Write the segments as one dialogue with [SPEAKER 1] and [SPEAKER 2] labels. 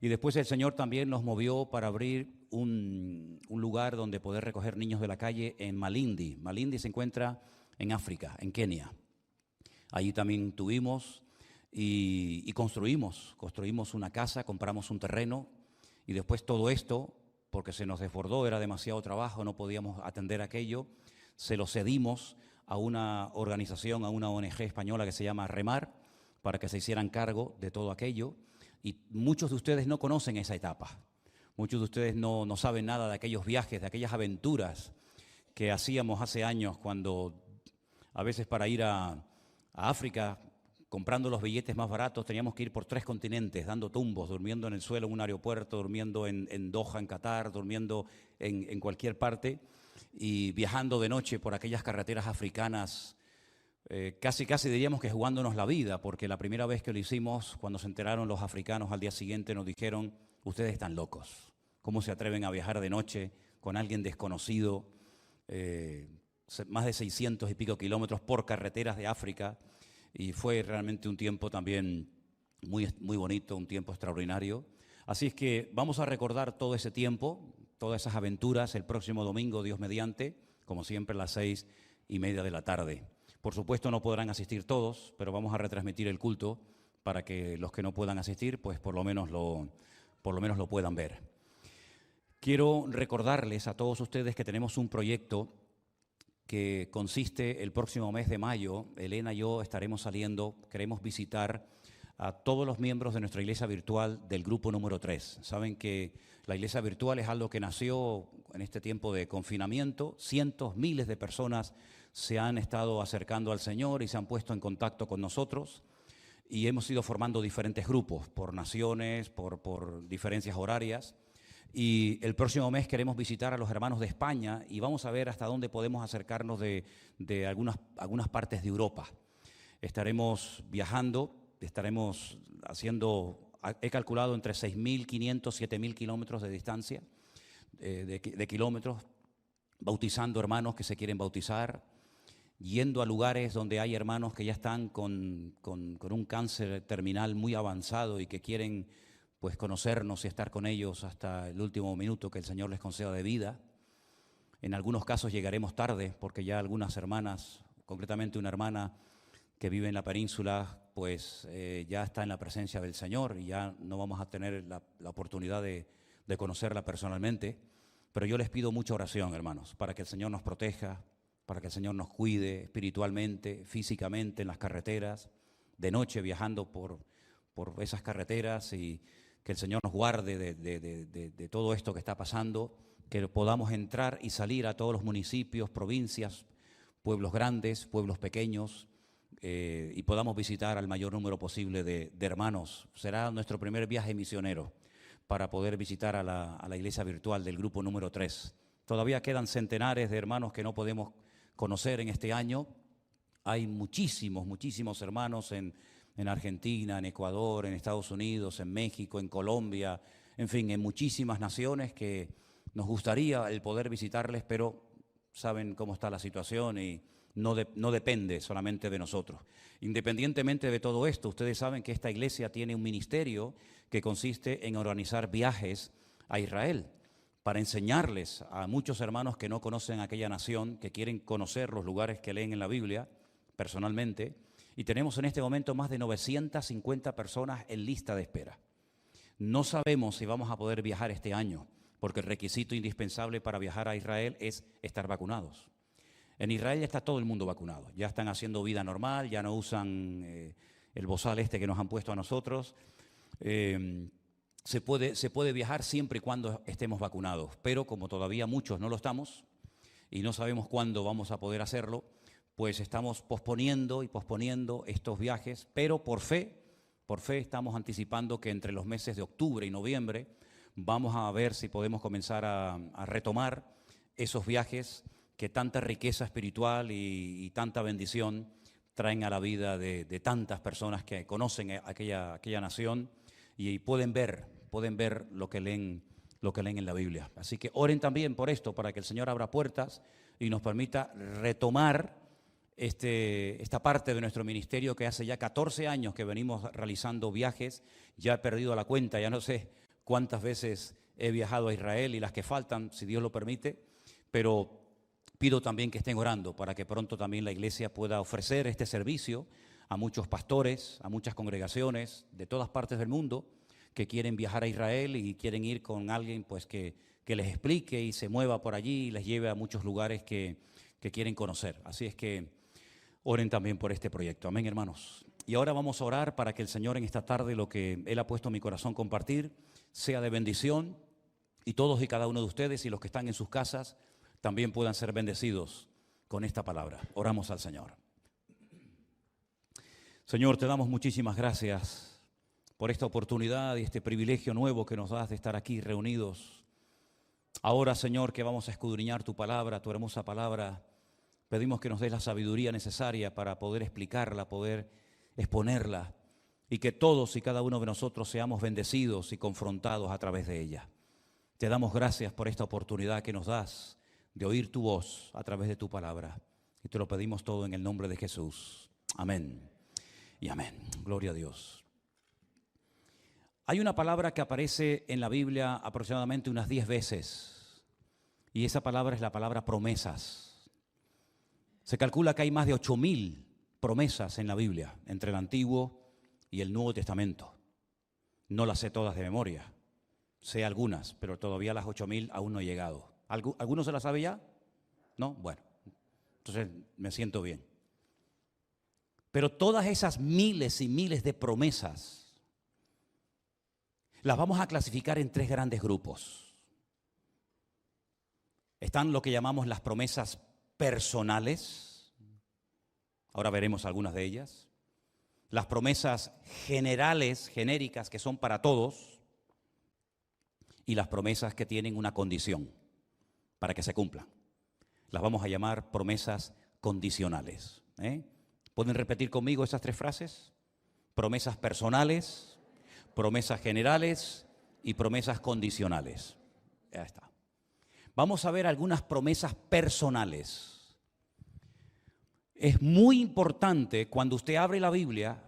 [SPEAKER 1] Y después el Señor también nos movió para abrir un lugar donde poder recoger niños de la calle en Malindi. Malindi se encuentra en África, en Kenia. Allí también tuvimos y construimos una casa, compramos un terreno y después todo esto, porque se nos desbordó, era demasiado trabajo, no podíamos atender aquello, se lo cedimos a una organización, a una ONG española que se llama Remar, para que se hicieran cargo de todo aquello. Y muchos de ustedes no conocen esa etapa. Muchos de ustedes no saben nada de aquellos viajes, de aquellas aventuras que hacíamos hace años, cuando a veces para ir a África, comprando los billetes más baratos, teníamos que ir por 3 continentes, dando tumbos, durmiendo en el suelo en un aeropuerto, durmiendo en Doha, en Qatar, durmiendo en cualquier parte y viajando de noche por aquellas carreteras africanas, casi diríamos que jugándonos la vida, porque la primera vez que lo hicimos, cuando se enteraron los africanos al día siguiente, nos dijeron: ustedes están locos, ¿cómo se atreven a viajar de noche con alguien desconocido? Más de 600 y pico kilómetros por carreteras de África, y fue realmente un tiempo también muy bonito, un tiempo extraordinario. Así es que vamos a recordar todo ese tiempo, todas esas aventuras, el próximo domingo, Dios mediante, como siempre a las 6:30 de la tarde. Por supuesto no podrán asistir todos, pero vamos a retransmitir el culto para que los que no puedan asistir, pues por lo menos lo puedan ver. Quiero recordarles a todos ustedes que tenemos un proyecto que consiste el próximo mes de mayo. Elena y yo estaremos saliendo, queremos visitar a todos los miembros de nuestra iglesia virtual del grupo número 3. Saben que la iglesia virtual es algo que nació en este tiempo de confinamiento. Cientos, miles de personas se han estado acercando al Señor y se han puesto en contacto con nosotros, y hemos ido formando diferentes grupos por naciones, por diferencias horarias. Y el próximo mes queremos visitar a los hermanos de España y vamos a ver hasta dónde podemos acercarnos de algunas partes de Europa. Estaremos viajando, estaremos haciendo, he calculado, entre 6.500, 7.000 kilómetros de distancia, de kilómetros, bautizando hermanos que se quieren bautizar, yendo a lugares donde hay hermanos que ya están con un cáncer terminal muy avanzado y que quieren pues conocernos y estar con ellos hasta el último minuto que el Señor les conceda de vida. En algunos casos llegaremos tarde porque ya algunas hermanas, concretamente una hermana que vive en la península, pues ya está en la presencia del Señor y ya no vamos a tener la oportunidad de conocerla personalmente. Pero yo les pido mucha oración, hermanos, para que el Señor nos proteja, para que el Señor nos cuide espiritualmente, físicamente en las carreteras, de noche viajando por esas carreteras, y que el Señor nos guarde de todo esto que está pasando, que podamos entrar y salir a todos los municipios, provincias, pueblos grandes, pueblos pequeños, y podamos visitar al mayor número posible de hermanos. Será nuestro primer viaje misionero para poder visitar a la iglesia virtual del grupo número 3. Todavía quedan centenares de hermanos que no podemos conocer en este año. Hay muchísimos hermanos en Argentina, en Ecuador, en Estados Unidos, en México, en Colombia, en fin, en muchísimas naciones que nos gustaría el poder visitarles, pero saben cómo está la situación y no depende solamente de nosotros. Independientemente de todo esto, ustedes saben que esta iglesia tiene un ministerio que consiste en organizar viajes a Israel para enseñarles a muchos hermanos que no conocen aquella nación, que quieren conocer los lugares que leen en la Biblia personalmente. Y tenemos en este momento más de 950 personas en lista de espera. No sabemos si vamos a poder viajar este año, porque el requisito indispensable para viajar a Israel es estar vacunados. En Israel ya está todo el mundo vacunado, ya están haciendo vida normal, ya no usan el bozal este que nos han puesto a nosotros. Se puede viajar siempre y cuando estemos vacunados, pero como todavía muchos no lo estamos y no sabemos cuándo vamos a poder hacerlo, pues estamos posponiendo estos viajes, pero por fe estamos anticipando que entre los meses de octubre y noviembre vamos a ver si podemos comenzar a retomar esos viajes que tanta riqueza espiritual y tanta bendición traen a la vida de tantas personas que conocen aquella nación y pueden ver lo que leen en la Biblia. Así que oren también por esto, para que el Señor abra puertas y nos permita retomar esta parte de nuestro ministerio que hace ya 14 años que venimos realizando viajes. Ya he perdido la cuenta, ya no sé cuántas veces he viajado a Israel y las que faltan, si Dios lo permite, pero pido también que estén orando para que pronto también la iglesia pueda ofrecer este servicio a muchos pastores, a muchas congregaciones de todas partes del mundo que quieren viajar a Israel y quieren ir con alguien pues que les explique y se mueva por allí y les lleve a muchos lugares que quieren conocer. Así es que oren también por este proyecto. Amén, hermanos. Y ahora vamos a orar para que el Señor en esta tarde lo que Él ha puesto en mi corazón compartir sea de bendición y todos y cada uno de ustedes y los que están en sus casas también puedan ser bendecidos con esta palabra. Oramos al Señor. Señor, te damos muchísimas gracias por esta oportunidad y este privilegio nuevo que nos das de estar aquí reunidos. Ahora, Señor, que vamos a escudriñar tu palabra, tu hermosa palabra, pedimos que nos des la sabiduría necesaria para poder explicarla, poder exponerla y que todos y cada uno de nosotros seamos bendecidos y confrontados a través de ella. Te damos gracias por esta oportunidad que nos das de oír tu voz a través de tu palabra y te lo pedimos todo en el nombre de Jesús. Amén y amén. Gloria a Dios. Hay una palabra que aparece en la Biblia aproximadamente unas 10 veces y esa palabra es la palabra promesas. Se calcula que hay más de 8,000 promesas en la Biblia, entre el Antiguo y el Nuevo Testamento. No las sé todas de memoria, sé algunas, pero todavía las 8,000 aún no he llegado. ¿Alguno se las sabe ya? ¿No? Bueno, entonces me siento bien. Pero todas esas miles y miles de promesas las vamos a clasificar en 3 grandes grupos. Están lo que llamamos las promesas personales. Ahora veremos algunas de ellas. Las promesas generales, genéricas, que son para todos. Y las promesas que tienen una condición para que se cumplan. Las vamos a llamar promesas condicionales. ¿Pueden repetir conmigo esas 3 frases? Promesas personales, promesas generales y promesas condicionales. Ya está. Vamos a ver algunas promesas personales. Es muy importante cuando usted abre la Biblia,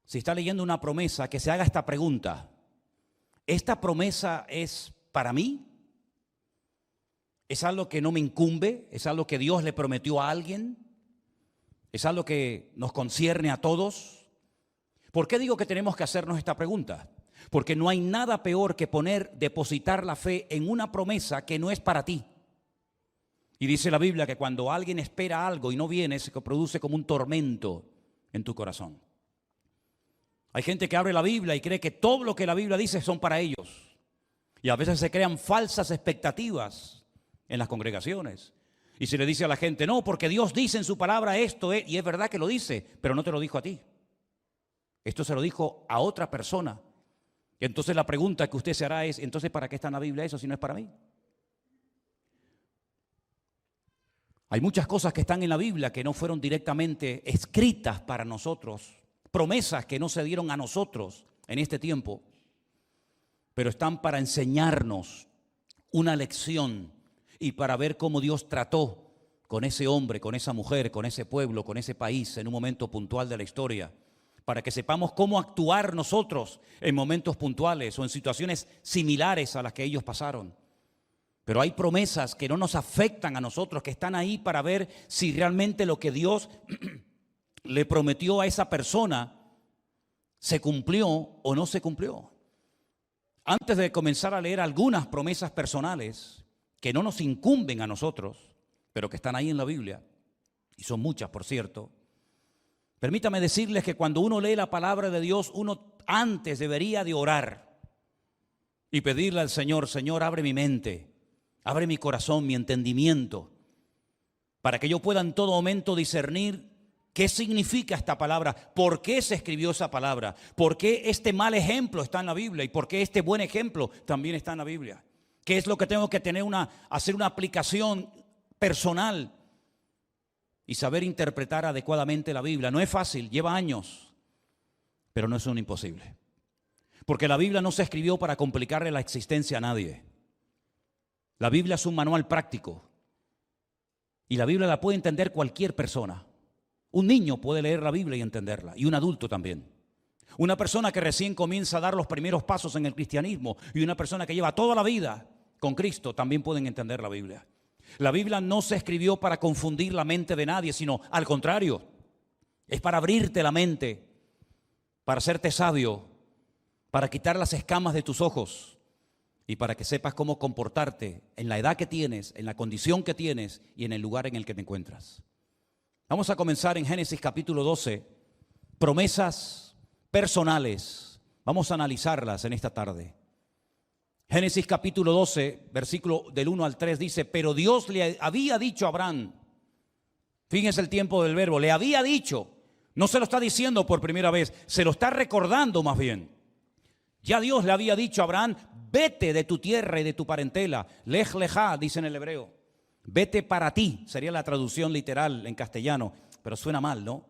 [SPEAKER 1] si está leyendo una promesa, que se haga esta pregunta. ¿Esta promesa es para mí? ¿Es algo que no me incumbe? ¿Es algo que Dios le prometió a alguien? ¿Es algo que nos concierne a todos? ¿Por qué digo que tenemos que hacernos esta pregunta? Porque no hay nada peor que depositar la fe en una promesa que no es para ti. Y dice la Biblia que cuando alguien espera algo y no viene, se produce como un tormento en tu corazón. Hay gente que abre la Biblia y cree que todo lo que la Biblia dice son para ellos. Y a veces se crean falsas expectativas en las congregaciones. Y se le dice a la gente, no, porque Dios dice en su palabra esto, y es verdad que lo dice, pero no te lo dijo a ti. Esto se lo dijo a otra persona. Y entonces la pregunta que usted se hará es, entonces, ¿para qué está en la Biblia eso si no es para mí? Hay muchas cosas que están en la Biblia que no fueron directamente escritas para nosotros, promesas que no se dieron a nosotros en este tiempo, pero están para enseñarnos una lección y para ver cómo Dios trató con ese hombre, con esa mujer, con ese pueblo, con ese país en un momento puntual de la historia, para que sepamos cómo actuar nosotros en momentos puntuales o en situaciones similares a las que ellos pasaron. Pero hay promesas que no nos afectan a nosotros, que están ahí para ver si realmente lo que Dios le prometió a esa persona se cumplió o no se cumplió. Antes de comenzar a leer algunas promesas personales que no nos incumben a nosotros, pero que están ahí en la Biblia, y son muchas, por cierto, permítame decirles que cuando uno lee la palabra de Dios, uno antes debería de orar y pedirle al Señor, Señor, abre mi mente, abre mi corazón, mi entendimiento, para que yo pueda en todo momento discernir qué significa esta palabra, por qué se escribió esa palabra, por qué este mal ejemplo está en la Biblia y por qué este buen ejemplo también está en la Biblia. ¿Qué es lo que tengo que hacer una aplicación personal y saber interpretar adecuadamente la Biblia? No es fácil, lleva años, pero no es un imposible. Porque la Biblia no se escribió para complicarle la existencia a nadie. La Biblia es un manual práctico y la Biblia la puede entender cualquier persona. Un niño puede leer la Biblia y entenderla, y un adulto también. Una persona que recién comienza a dar los primeros pasos en el cristianismo y una persona que lleva toda la vida con Cristo también pueden entender la Biblia. La Biblia no se escribió para confundir la mente de nadie, sino al contrario. Es para abrirte la mente, para hacerte sabio, para quitar las escamas de tus ojos y para que sepas cómo comportarte en la edad que tienes, en la condición que tienes y en el lugar en el que te encuentras. Vamos a comenzar en Génesis capítulo 12, promesas personales. Vamos a analizarlas en esta tarde. Génesis capítulo 12, versículo del 1 al 3 dice: pero Dios le había dicho a Abraham, fíjense el tiempo del verbo, le había dicho, no se lo está diciendo por primera vez, se lo está recordando más bien. Ya Dios le había dicho a Abraham: vete de tu tierra y de tu parentela. Lej lejá, dice en el hebreo. Vete para ti, sería la traducción literal en castellano, pero suena mal, ¿no?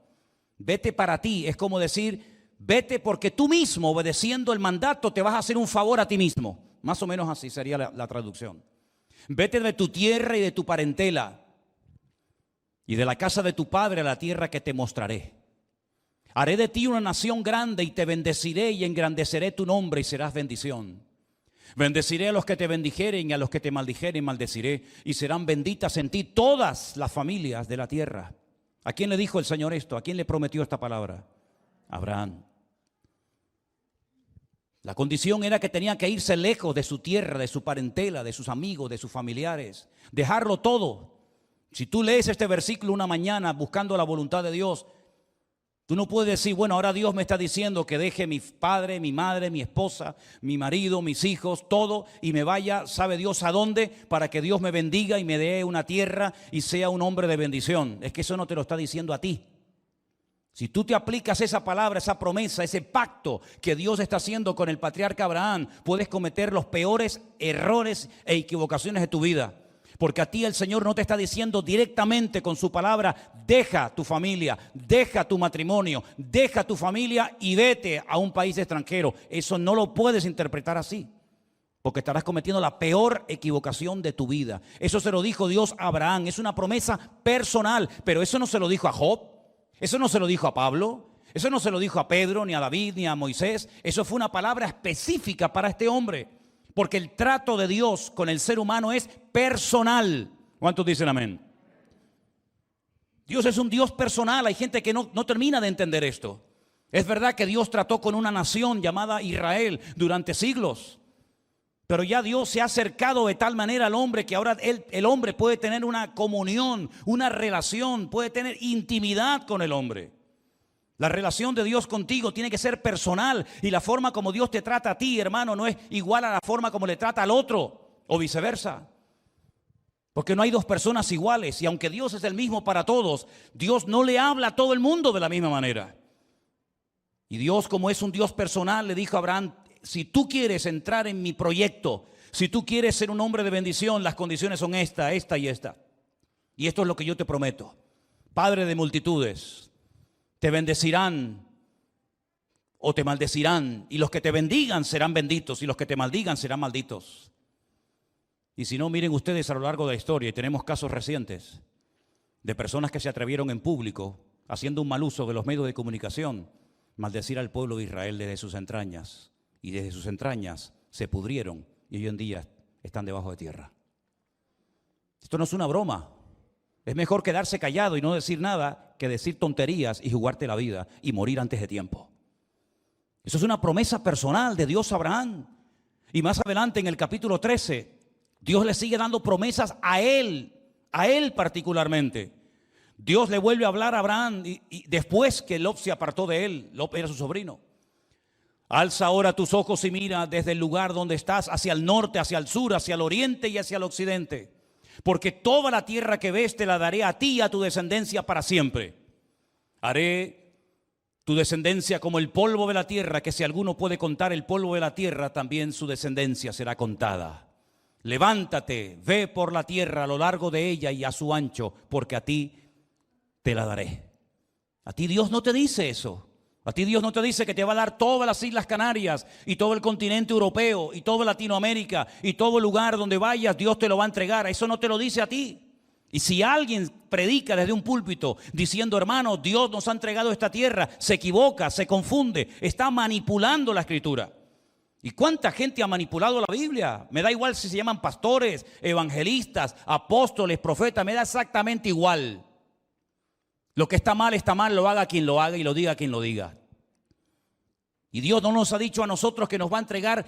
[SPEAKER 1] Vete para ti, es como decir, vete porque tú mismo, obedeciendo el mandato, te vas a hacer un favor a ti mismo. Más o menos así sería la traducción. Vete de tu tierra y de tu parentela y de la casa de tu padre a la tierra que te mostraré. Haré de ti una nación grande y te bendeciré y engrandeceré tu nombre y serás bendición. Bendeciré a los que te bendijeren y a los que te maldijeren maldeciré, y serán benditas en ti todas las familias de la tierra. ¿A quién le dijo el Señor esto? ¿A quién le prometió esta palabra? A Abraham. La condición era que tenía que irse lejos de su tierra, de su parentela, de sus amigos, de sus familiares, dejarlo todo. Si tú lees este versículo una mañana buscando la voluntad de Dios, tú no puedes decir, bueno, ahora Dios me está diciendo que deje mi padre, mi madre, mi esposa, mi marido, mis hijos, todo, y me vaya, sabe Dios a dónde, para que Dios me bendiga y me dé una tierra y sea un hombre de bendición. Es que eso no te lo está diciendo a ti. Si tú te aplicas esa palabra, esa promesa, ese pacto que Dios está haciendo con el patriarca Abraham, puedes cometer los peores errores e equivocaciones de tu vida. Porque a ti el Señor no te está diciendo directamente con su palabra: deja tu familia, deja tu matrimonio, deja tu familia y vete a un país extranjero. Eso no lo puedes interpretar así, porque estarás cometiendo la peor equivocación de tu vida. Eso se lo dijo Dios a Abraham, es una promesa personal, pero eso no se lo dijo a Job, eso no se lo dijo a Pablo, eso no se lo dijo a Pedro, ni a David, ni a Moisés. Eso fue una palabra específica para este hombre. Porque el trato de Dios con el ser humano es personal. ¿Cuántos dicen amén? Dios es un Dios personal. Hay gente que no termina de entender esto. Es verdad que Dios trató con una nación llamada Israel durante siglos. Pero ya Dios se ha acercado de tal manera al hombre que ahora el hombre puede tener una comunión, una relación, puede tener intimidad con el hombre. La relación de Dios contigo tiene que ser personal, y la forma como Dios te trata a ti, hermano, no es igual a la forma como le trata al otro o viceversa. Porque no hay dos personas iguales, y aunque Dios es el mismo para todos, Dios no le habla a todo el mundo de la misma manera. Y Dios, como es un Dios personal, le dijo a Abraham: si tú quieres entrar en mi proyecto, si tú quieres ser un hombre de bendición, las condiciones son esta, esta y esta. Y esto es lo que yo te prometo. Padre de multitudes, te bendecirán o te maldecirán, y los que te bendigan serán benditos y los que te maldigan serán malditos. Y si no, miren ustedes a lo largo de la historia, y tenemos casos recientes de personas que se atrevieron en público, haciendo un mal uso de los medios de comunicación, maldecir al pueblo de Israel desde sus entrañas, y desde sus entrañas se pudrieron y hoy en día están debajo de tierra. Esto no es una broma. Es mejor quedarse callado y no decir nada que decir tonterías y jugarte la vida y morir antes de tiempo. Eso es una promesa personal de Dios a Abraham. Y más adelante en el capítulo 13, Dios le sigue dando promesas a él particularmente. Dios le vuelve a hablar a Abraham y después que Lot se apartó de él. Lot era su sobrino. Alza ahora tus ojos y mira desde el lugar donde estás hacia el norte, hacia el sur, hacia el oriente y hacia el occidente. Porque toda la tierra que ves te la daré a ti y a tu descendencia para siempre. Haré tu descendencia como el polvo de la tierra, que si alguno puede contar el polvo de la tierra, también su descendencia será contada. Levántate, ve por la tierra a lo largo de ella y a su ancho, porque a ti te la daré. A ti Dios no te dice eso. A ti Dios no te dice que te va a dar todas las Islas Canarias y todo el continente europeo y toda Latinoamérica y todo lugar donde vayas Dios te lo va a entregar. Eso no te lo dice a ti. Y si alguien predica desde un púlpito diciendo, hermano, Dios nos ha entregado esta tierra, se equivoca, se confunde, está manipulando la Escritura. ¿Y cuánta gente ha manipulado la Biblia? Me da igual si se llaman pastores, evangelistas, apóstoles, profetas, me da exactamente igual. Lo que está mal, lo haga quien lo haga y lo diga quien lo diga. Y Dios no nos ha dicho a nosotros que nos va a entregar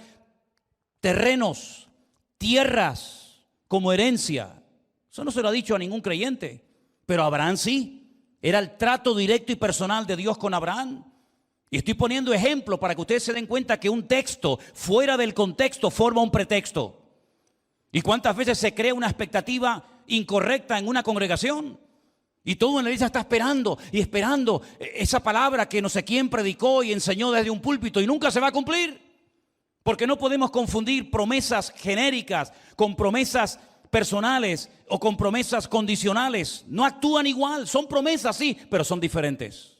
[SPEAKER 1] terrenos, tierras como herencia. Eso no se lo ha dicho a ningún creyente, pero a Abraham sí. Era el trato directo y personal de Dios con Abraham. Y estoy poniendo ejemplos para que ustedes se den cuenta que un texto fuera del contexto forma un pretexto. ¿Y cuántas veces se crea una expectativa incorrecta en una congregación? Y todo en la iglesia está esperando y esperando esa palabra que no sé quién predicó y enseñó desde un púlpito y nunca se va a cumplir. Porque no podemos confundir promesas genéricas con promesas personales o con promesas condicionales. No actúan igual, son promesas sí, pero son diferentes.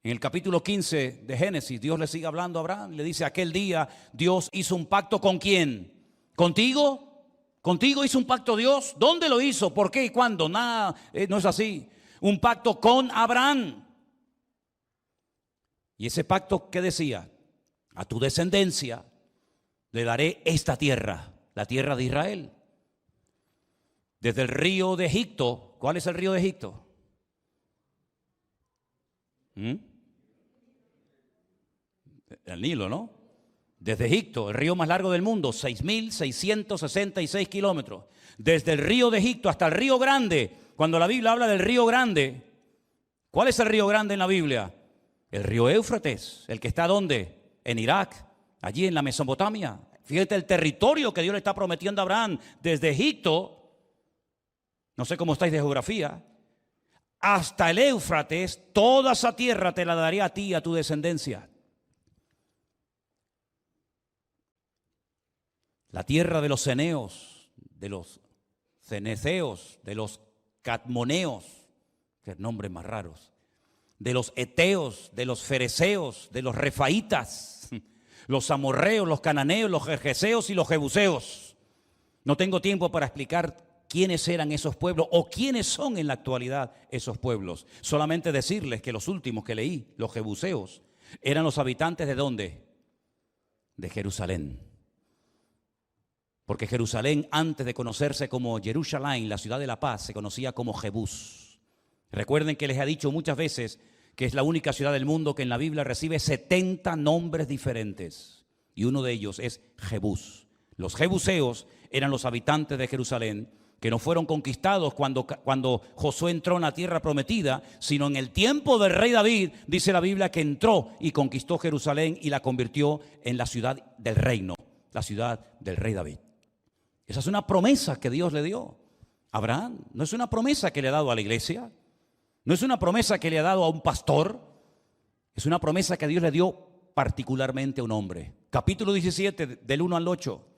[SPEAKER 1] En el capítulo 15 de Génesis, Dios le sigue hablando a Abraham. Le dice, aquel día Dios hizo un pacto ¿con quién? ¿Contigo? ¿Contigo hizo un pacto Dios? ¿Dónde lo hizo? ¿Por qué y cuándo? Nada, no es así. Un pacto con Abraham. Y ese pacto, ¿qué decía? A tu descendencia le daré esta tierra, la tierra de Israel. Desde el río de Egipto. ¿Cuál es el río de Egipto? El Nilo, ¿no? Desde Egipto, el río más largo del mundo, 6.666 kilómetros. Desde el río de Egipto hasta el río Grande. Cuando la Biblia habla del río Grande, ¿cuál es el río Grande en la Biblia? El río Éufrates, el que está ¿dónde? En Irak, allí en la Mesopotamia. Fíjate el territorio que Dios le está prometiendo a Abraham desde Egipto, no sé cómo estáis de geografía, hasta el Éufrates, toda esa tierra te la daré a ti y a tu descendencia. La tierra de los ceneos, de los ceneceos, de los cadmoneos, que nombres más raros, de los eteos, de los fereceos, de los refaitas, los amorreos, los cananeos, los gergeseos y los jebuseos. No tengo tiempo para explicar quiénes eran esos pueblos o quiénes son en la actualidad esos pueblos. Solamente decirles que los últimos que leí, los jebuseos, eran los habitantes ¿de dónde? De Jerusalén. Porque Jerusalén, antes de conocerse como Jerusalén, la ciudad de la paz, se conocía como Jebús. Recuerden que les he dicho muchas veces que es la única ciudad del mundo que en la Biblia recibe 70 nombres diferentes. Y uno de ellos es Jebús. Los jebuseos eran los habitantes de Jerusalén que no fueron conquistados cuando Josué entró en la tierra prometida, sino en el tiempo del rey David, dice la Biblia que entró y conquistó Jerusalén y la convirtió en la ciudad del reino, la ciudad del rey David. Esa es una promesa que Dios le dio a Abraham. No es una promesa que le ha dado a la iglesia. No es una promesa que le ha dado a un pastor. Es una promesa que Dios le dio particularmente a un hombre. Capítulo 17, del 1 al 8.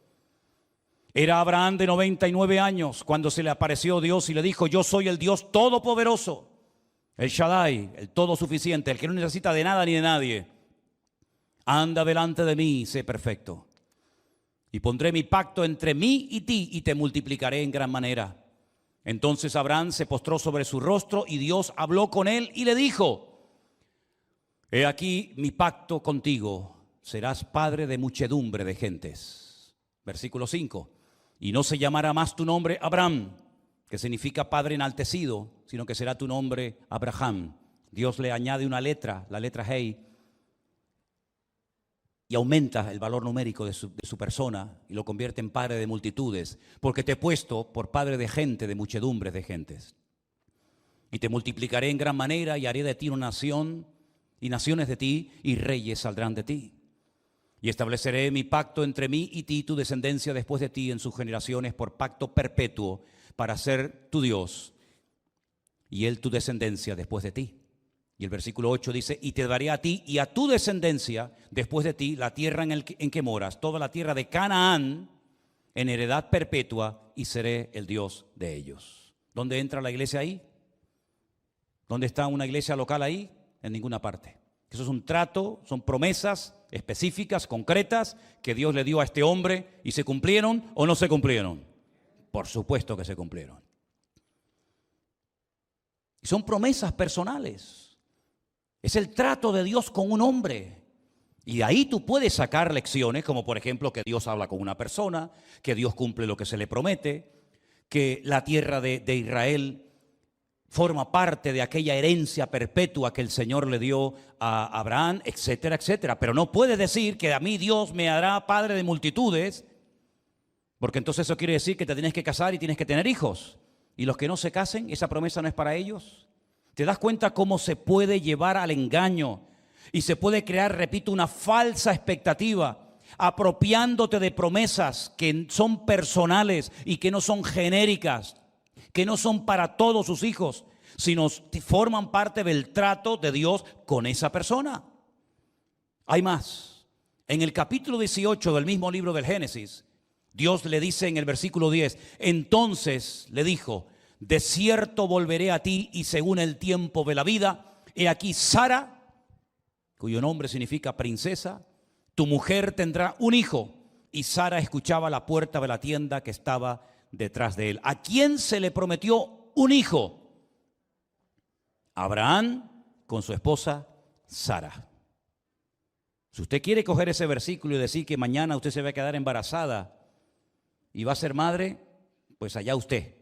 [SPEAKER 1] Era Abraham de 99 años cuando se le apareció Dios y le dijo, yo soy el Dios todopoderoso, el Shaddai, el todo suficiente, el que no necesita de nada ni de nadie. Anda delante de mí y sé perfecto. Y pondré mi pacto entre mí y ti y te multiplicaré en gran manera. Entonces Abraham se postró sobre su rostro y Dios habló con él y le dijo, he aquí mi pacto contigo, serás padre de muchedumbre de gentes. Versículo 5, y no se llamará más tu nombre Abraham, que significa padre enaltecido, sino que será tu nombre Abraham. Dios le añade una letra, la letra Hei, y aumenta el valor numérico de su persona y lo convierte en padre de multitudes, porque te he puesto por padre de gente, de muchedumbres de gentes. Y te multiplicaré en gran manera y haré de ti una nación, y naciones de ti, y reyes saldrán de ti. Y estableceré mi pacto entre mí y ti, tu descendencia después de ti en sus generaciones, por pacto perpetuo, para ser tu Dios, y él tu descendencia después de ti. Y el versículo 8 dice, y te daré a ti y a tu descendencia después de ti la tierra en que moras, toda la tierra de Canaán, en heredad perpetua, y seré el Dios de ellos. ¿Dónde entra la iglesia ahí? ¿Dónde está una iglesia local ahí? En ninguna parte. Eso es un trato, son promesas específicas, concretas, que Dios le dio a este hombre, y se cumplieron o no se cumplieron. Por supuesto que se cumplieron. Son promesas personales. Es el trato de Dios con un hombre. Y de ahí tú puedes sacar lecciones, como por ejemplo que Dios habla con una persona, que Dios cumple lo que se le promete, que la tierra de Israel forma parte de aquella herencia perpetua que el Señor le dio a Abraham, etcétera, etcétera. Pero no puedes decir que a mí Dios me hará padre de multitudes, porque entonces eso quiere decir que te tienes que casar y tienes que tener hijos. Y los que no se casen, esa promesa no es para ellos. ¿Te das cuenta cómo se puede llevar al engaño? Y se puede crear, repito, una falsa expectativa, apropiándote de promesas que son personales y que no son genéricas, que no son para todos sus hijos, sino forman parte del trato de Dios con esa persona. Hay más. En el capítulo 18 del mismo libro del Génesis, Dios le dice en el versículo 10, entonces le dijo, de cierto volveré a ti y según el tiempo de la vida, he aquí Sara, cuyo nombre significa princesa, tu mujer tendrá un hijo. Y Sara escuchaba a la puerta de la tienda que estaba detrás de él. ¿A quién se le prometió un hijo? Abraham con su esposa Sara. Si usted quiere coger ese versículo y decir que mañana usted se va a quedar embarazada y va a ser madre, pues allá usted.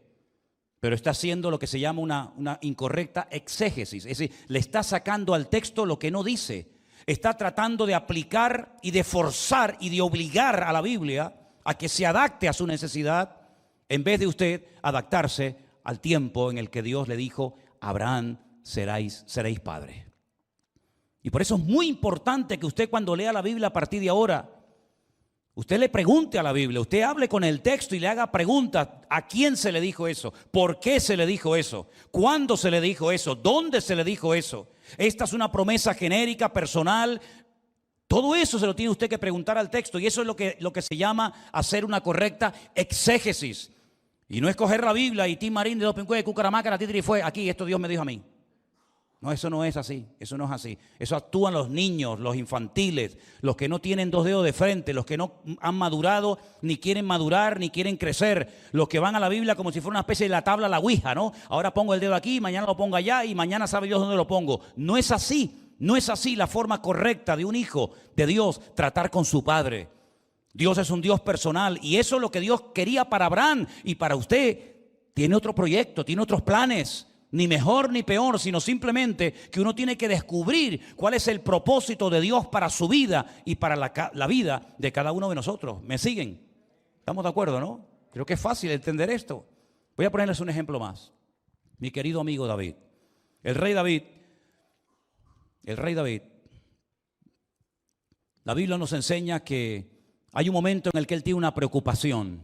[SPEAKER 1] Pero está haciendo lo que se llama una incorrecta exégesis. Es decir, le está sacando al texto lo que no dice. Está tratando de aplicar y de forzar y de obligar a la Biblia a que se adapte a su necesidad, en vez de usted adaptarse al tiempo en el que Dios le dijo, Abraham, seréis padre. Y por eso es muy importante que usted cuando lea la Biblia a partir de ahora, usted le pregunte a la Biblia, usted hable con el texto y le haga preguntas. ¿A quién se le dijo eso? ¿Por qué se le dijo eso? ¿Cuándo se le dijo eso? ¿Dónde se le dijo eso? Esta es una promesa genérica, personal. Todo eso se lo tiene usted que preguntar al texto. Y eso es lo que se llama hacer una correcta exégesis. Y no es coger la Biblia y Tim Marín de Dos Pincue de Cucaramaca, la titri fue aquí, esto Dios me dijo a mí. No, eso no es así, eso no es así. Eso actúan los niños, los infantiles, los que no tienen dos dedos de frente, los que no han madurado, ni quieren madurar, ni quieren crecer, los que van a la Biblia como si fuera una especie de la tabla, la ouija, ¿no? Ahora pongo el dedo aquí, mañana lo pongo allá y mañana sabe Dios dónde lo pongo. No es así, no es así la forma correcta de un hijo de Dios tratar con su padre. Dios es un Dios personal y eso es lo que Dios quería para Abraham y para usted. Tiene otro proyecto, tiene otros planes. Ni mejor ni peor, sino simplemente que uno tiene que descubrir cuál es el propósito de Dios para su vida y para la vida de cada uno de nosotros. ¿Me siguen? ¿Estamos de acuerdo, no? Creo que es fácil entender esto. Voy a ponerles un ejemplo más. Mi querido amigo David. El rey David, la Biblia nos enseña que hay un momento en el que él tiene una preocupación.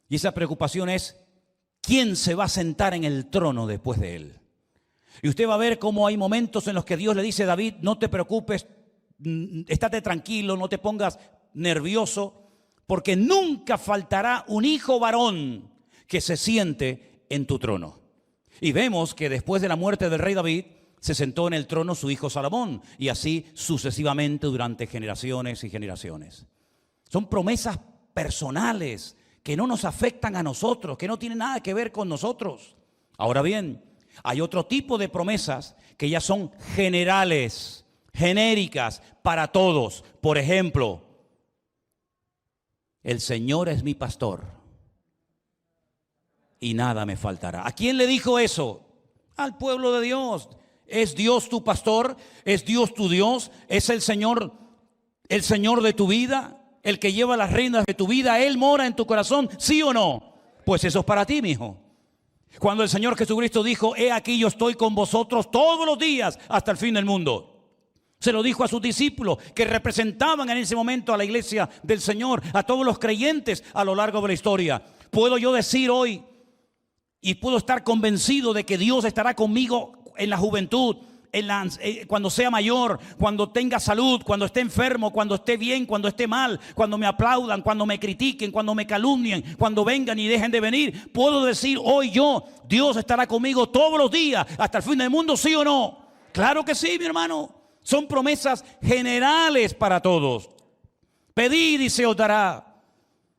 [SPEAKER 1] Y esa preocupación es, ¿quién se va a sentar en el trono después de él? Y usted va a ver cómo hay momentos en los que Dios le dice a David, no te preocupes, estate tranquilo, no te pongas nervioso, porque nunca faltará un hijo varón que se siente en tu trono. Y vemos que después de la muerte del rey David, se sentó en el trono su hijo Salomón, y así sucesivamente durante generaciones y generaciones. Son promesas personales que no nos afectan a nosotros, que no tienen nada que ver con nosotros. Ahora bien, hay otro tipo de promesas que ya son generales, genéricas para todos. Por ejemplo, el Señor es mi pastor y nada me faltará. ¿A quién le dijo eso? Al pueblo de Dios. ¿Es Dios tu pastor? ¿Es Dios tu Dios? ¿Es el Señor de tu vida? El que lleva las riendas de tu vida, Él mora en tu corazón, ¿sí o no? Pues eso es para ti, mi hijo. Cuando el Señor Jesucristo dijo, he aquí yo estoy con vosotros todos los días hasta el fin del mundo. Se lo dijo a sus discípulos que representaban en ese momento a la iglesia del Señor, a todos los creyentes a lo largo de la historia. Puedo yo decir hoy y puedo estar convencido de que Dios estará conmigo en la juventud, cuando sea mayor, cuando tenga salud, cuando esté enfermo, cuando esté bien, cuando esté mal, cuando me aplaudan, cuando me critiquen, cuando me calumnien, cuando vengan y dejen de venir. Puedo decir hoy yo, Dios estará conmigo todos los días hasta el fin del mundo, ¿sí o no? Claro que sí, mi hermano. Son promesas generales para todos. Pedid y se os dará.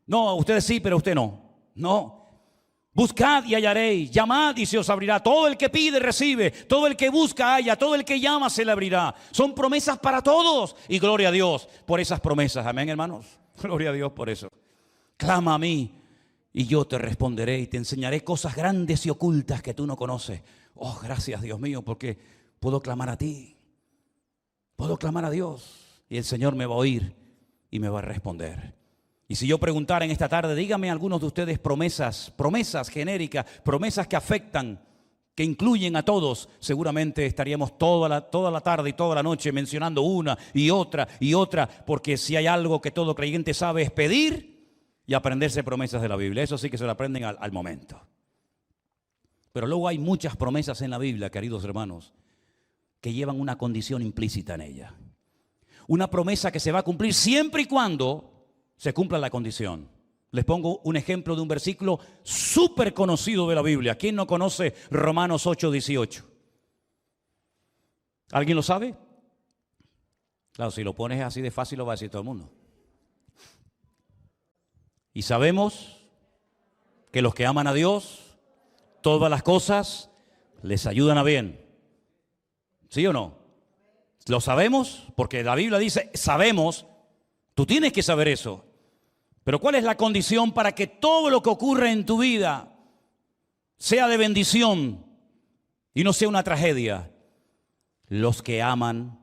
[SPEAKER 1] No, ustedes sí, pero usted no. No. Buscad y hallaréis, llamad y se os abrirá. Todo el que pide recibe, todo el que busca halla, todo el que llama se le abrirá. Son promesas para todos y gloria a Dios por esas promesas. Amén, hermanos. Gloria a Dios por eso. Clama a mí y yo te responderé y te enseñaré cosas grandes y ocultas que tú no conoces. Oh, gracias, Dios mío, porque puedo clamar a ti. Puedo clamar a Dios y el Señor me va a oír y me va a responder. Y si yo preguntara en esta tarde, dígame algunos de ustedes promesas genéricas, promesas que afectan, que incluyen a todos, seguramente estaríamos toda la tarde y toda la noche mencionando una y otra, porque si hay algo que todo creyente sabe es pedir y aprenderse promesas de la Biblia. Eso sí que se lo aprenden al momento. Pero luego hay muchas promesas en la Biblia, queridos hermanos, que llevan una condición implícita en ella. Una promesa que se va a cumplir siempre y cuando se cumpla la condición. Les pongo un ejemplo de un versículo súper conocido de la Biblia. ¿Quién no conoce Romanos 8:18? ¿Alguien lo sabe? Claro, si lo pones así de fácil lo va a decir todo el mundo. Y sabemos que los que aman a Dios, todas las cosas les ayudan a bien. ¿Sí o no? Lo sabemos porque la Biblia dice, sabemos, tú tienes que saber eso. Pero ¿cuál es la condición para que todo lo que ocurre en tu vida sea de bendición y no sea una tragedia? Los que aman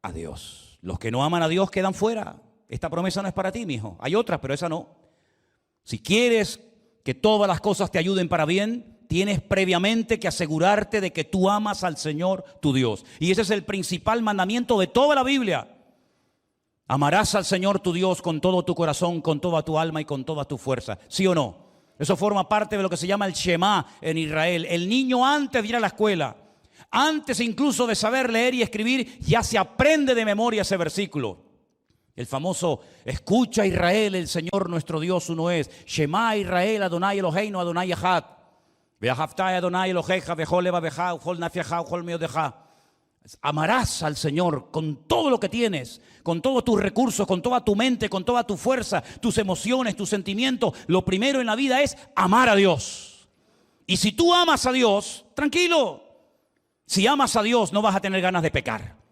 [SPEAKER 1] a Dios. Los que no aman a Dios quedan fuera. Esta promesa no es para ti, mijo. Hay otras, pero esa no. Si quieres que todas las cosas te ayuden para bien, tienes previamente que asegurarte de que tú amas al Señor tu Dios. Y ese es el principal mandamiento de toda la Biblia. Amarás al Señor tu Dios con todo tu corazón, con toda tu alma y con toda tu fuerza. ¿Sí o no? Eso forma parte de lo que se llama el Shema en Israel. El niño antes de ir a la escuela, antes incluso de saber leer y escribir, ya se aprende de memoria ese versículo. El famoso, escucha Israel, el Señor nuestro Dios uno es. Shema Israel, Adonai Eloheinu, Adonai Echad. Ve'ahavta Adonai Elohecha, ve'chol levavecha, u'chol nafshecha, u'chol meodecha. Amarás al Señor con todo lo que tienes, con todos tus recursos, con toda tu mente, con toda tu fuerza, tus emociones, tus sentimientos. Lo primero en la vida es amar a Dios. Y si tú amas a Dios, tranquilo. Si amas a Dios no vas a tener ganas de pecar.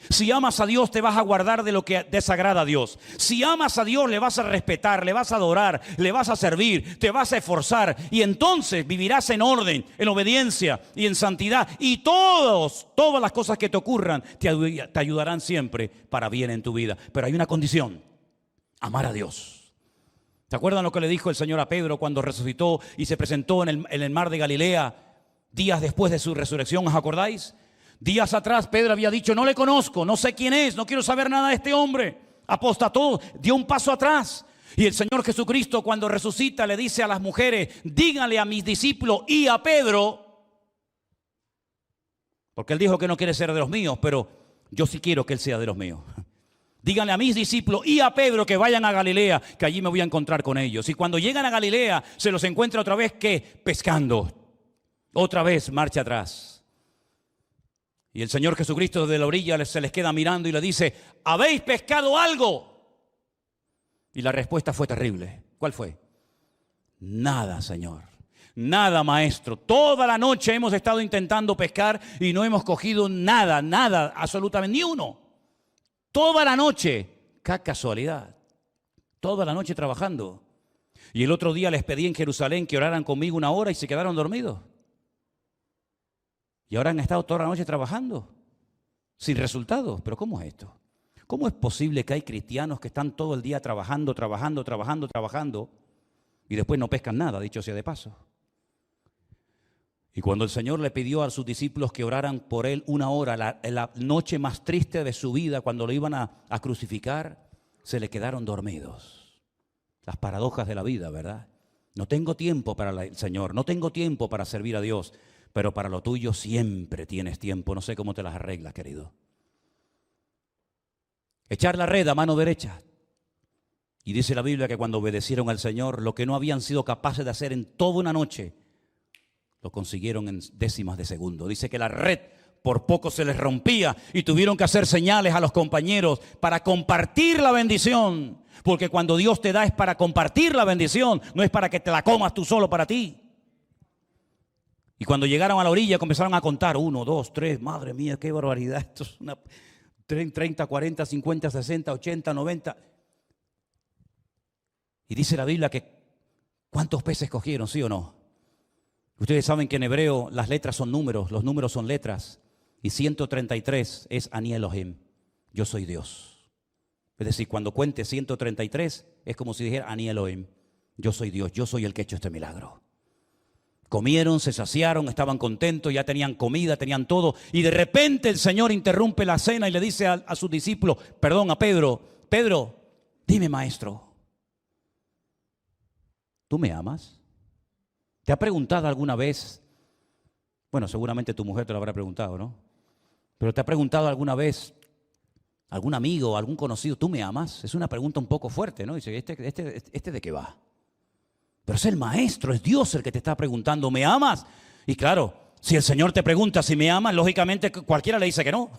[SPEAKER 1] Si amas a Dios te vas a guardar de lo que desagrada a Dios. Si amas a Dios le vas a respetar, le vas a adorar, le vas a servir, te vas a esforzar. Y entonces vivirás en orden, en obediencia y en santidad. Y todas las cosas que te ocurran te ayudarán siempre para bien en tu vida. Pero hay una condición: amar a Dios. ¿Se acuerdan lo que le dijo el Señor a Pedro cuando resucitó y se presentó en el mar de Galilea días después de su resurrección? ¿Os acordáis? Días atrás Pedro había dicho, no le conozco, no sé quién es, no quiero saber nada de este hombre. Apostató, dio un paso atrás. Y el Señor Jesucristo cuando resucita le dice a las mujeres, díganle a mis discípulos y a Pedro, porque él dijo que no quiere ser de los míos, pero yo sí quiero que él sea de los míos. Díganle a mis discípulos y a Pedro que vayan a Galilea, que allí me voy a encontrar con ellos. Y cuando llegan a Galilea se los encuentra otra vez, ¿qué? Pescando. Otra vez marcha atrás. Y el Señor Jesucristo desde la orilla se les queda mirando y le dice, ¿habéis pescado algo? Y la respuesta fue terrible. ¿Cuál fue? Nada, Señor. Nada, Maestro. Toda la noche hemos estado intentando pescar y no hemos cogido nada, absolutamente ni uno. Toda la noche. ¡Qué casualidad! Toda la noche trabajando. Y el otro día les pedí en Jerusalén que oraran conmigo 1 hora y se quedaron dormidos. Y ahora han estado toda la noche trabajando, sin resultados. ¿Pero cómo es esto? ¿Cómo es posible que hay cristianos que están todo el día trabajando, y después no pescan nada, dicho sea de paso? Y cuando el Señor le pidió a sus discípulos que oraran por él 1 hora, la noche más triste de su vida, cuando lo iban a crucificar, se le quedaron dormidos. Las paradojas de la vida, ¿verdad? No tengo tiempo para el Señor, no tengo tiempo para servir a Dios. Pero para lo tuyo siempre tienes tiempo. No sé cómo te las arreglas, querido. Echar la red a mano derecha. Y dice la Biblia que cuando obedecieron al Señor, lo que no habían sido capaces de hacer en toda una noche, lo consiguieron en décimas de segundo. Dice que la red por poco se les rompía y tuvieron que hacer señales a los compañeros para compartir la bendición. Porque cuando Dios te da es para compartir la bendición, no es para que te la comas tú solo para ti. Y cuando llegaron a la orilla comenzaron a contar, 1, 2, 3, madre mía, qué barbaridad, esto es una 30, 40, 50, 60, 80, 90. Y dice la Biblia que ¿cuántos peces cogieron, sí o no? Ustedes saben que en hebreo las letras son números, los números son letras. Y 133 es Ani Elohim, yo soy Dios. Es decir, cuando cuente 133 es como si dijera Ani Elohim, yo soy Dios, yo soy el que ha hecho este milagro. Comieron, se saciaron, estaban contentos, ya tenían comida, tenían todo. Y de repente el Señor interrumpe la cena y le dice a sus discípulos, perdón, a Pedro, Pedro, dime, maestro, ¿tú me amas? ¿Te ha preguntado alguna vez? Bueno, seguramente tu mujer te lo habrá preguntado, ¿no? Pero ¿te ha preguntado alguna vez algún amigo, algún conocido, ¿tú me amas? Es una pregunta un poco fuerte, ¿no? Dice, ¿este de qué va? Pero es el maestro, es Dios el que te está preguntando, ¿me amas? Y claro, si el Señor te pregunta si me amas, lógicamente cualquiera le dice que no.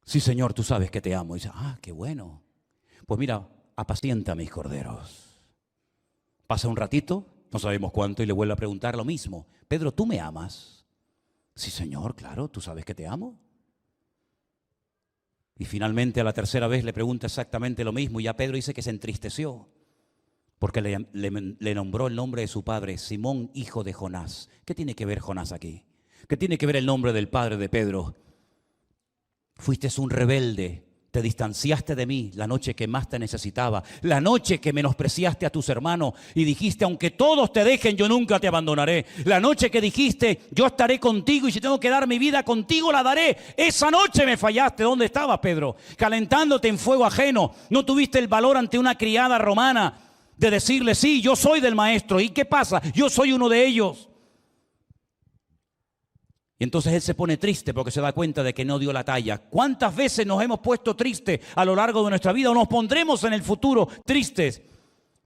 [SPEAKER 1] Sí, Señor, tú sabes que te amo. Y dice, qué bueno. Pues mira, apacienta a mis corderos. Pasa un ratito, no sabemos cuánto, y le vuelve a preguntar lo mismo. Pedro, ¿tú me amas? Sí, Señor, claro, tú sabes que te amo. Y finalmente a la tercera vez le pregunta exactamente lo mismo, y ya Pedro dice que se entristeció, porque le nombró el nombre de su padre, Simón, hijo de Jonás. ¿Qué tiene que ver Jonás aquí? ¿Qué tiene que ver el nombre del padre de Pedro? Fuiste un rebelde, te distanciaste de mí la noche que más te necesitaba, la noche que menospreciaste a tus hermanos y dijiste, aunque todos te dejen, yo nunca te abandonaré. La noche que dijiste, yo estaré contigo y si tengo que dar mi vida contigo, la daré. Esa noche me fallaste. ¿Dónde estabas, Pedro? Calentándote en fuego ajeno. No tuviste el valor ante una criada romana de decirle, sí, yo soy del maestro. ¿Y qué pasa? Yo soy uno de ellos. Y entonces él se pone triste porque se da cuenta de que no dio la talla. ¿Cuántas veces nos hemos puesto tristes a lo largo de nuestra vida o nos pondremos en el futuro tristes?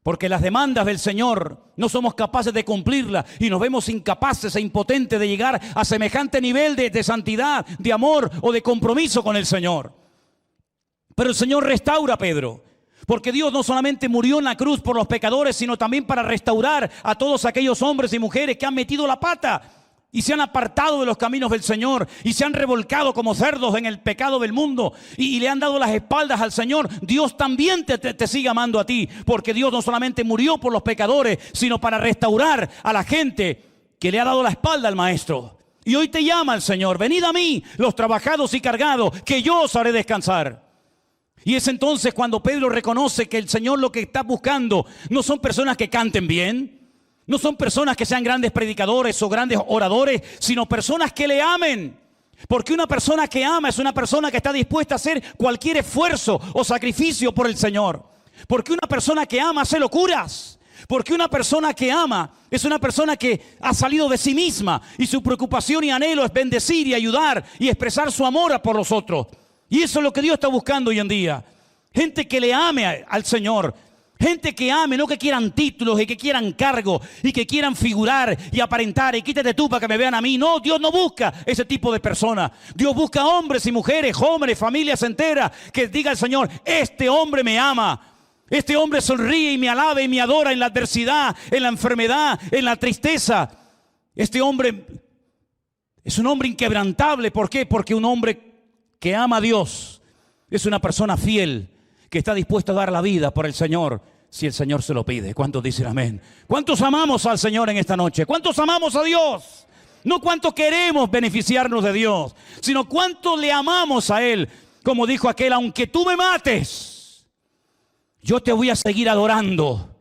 [SPEAKER 1] Porque las demandas del Señor no somos capaces de cumplirlas y nos vemos incapaces e impotentes de llegar a semejante nivel de santidad, de amor o de compromiso con el Señor. Pero el Señor restaura a Pedro. Porque Dios no solamente murió en la cruz por los pecadores, sino también para restaurar a todos aquellos hombres y mujeres que han metido la pata y se han apartado de los caminos del Señor y se han revolcado como cerdos en el pecado del mundo y le han dado las espaldas al Señor. Dios también te sigue amando a ti, porque Dios no solamente murió por los pecadores, sino para restaurar a la gente que le ha dado la espalda al Maestro. Y hoy te llama el Señor, venid a mí, los trabajados y cargados, que yo os haré descansar. Y es entonces cuando Pedro reconoce que el Señor lo que está buscando no son personas que canten bien, no son personas que sean grandes predicadores o grandes oradores, sino personas que le amen. Porque una persona que ama es una persona que está dispuesta a hacer cualquier esfuerzo o sacrificio por el Señor. Porque una persona que ama hace locuras. Porque una persona que ama es una persona que ha salido de sí misma y su preocupación y anhelo es bendecir y ayudar y expresar su amor por los otros. Y eso es lo que Dios está buscando hoy en día. Gente que le ame al Señor. Gente que ame, no que quieran títulos y que quieran cargos y que quieran figurar y aparentar y quítate tú para que me vean a mí. No, Dios no busca ese tipo de personas. Dios busca hombres y mujeres, jóvenes, familias enteras que diga el Señor, este hombre me ama. Este hombre sonríe y me alaba y me adora en la adversidad, en la enfermedad, en la tristeza. Este hombre es un hombre inquebrantable. ¿Por qué? Porque un hombre que ama a Dios es una persona fiel, que está dispuesto a dar la vida por el Señor si el Señor se lo pide. ¿Cuántos dicen amén? ¿Cuántos amamos al Señor en esta noche? ¿Cuántos amamos a Dios? No cuánto queremos beneficiarnos de Dios, sino cuánto le amamos a Él. Como dijo aquel, aunque tú me mates, yo te voy a seguir adorando,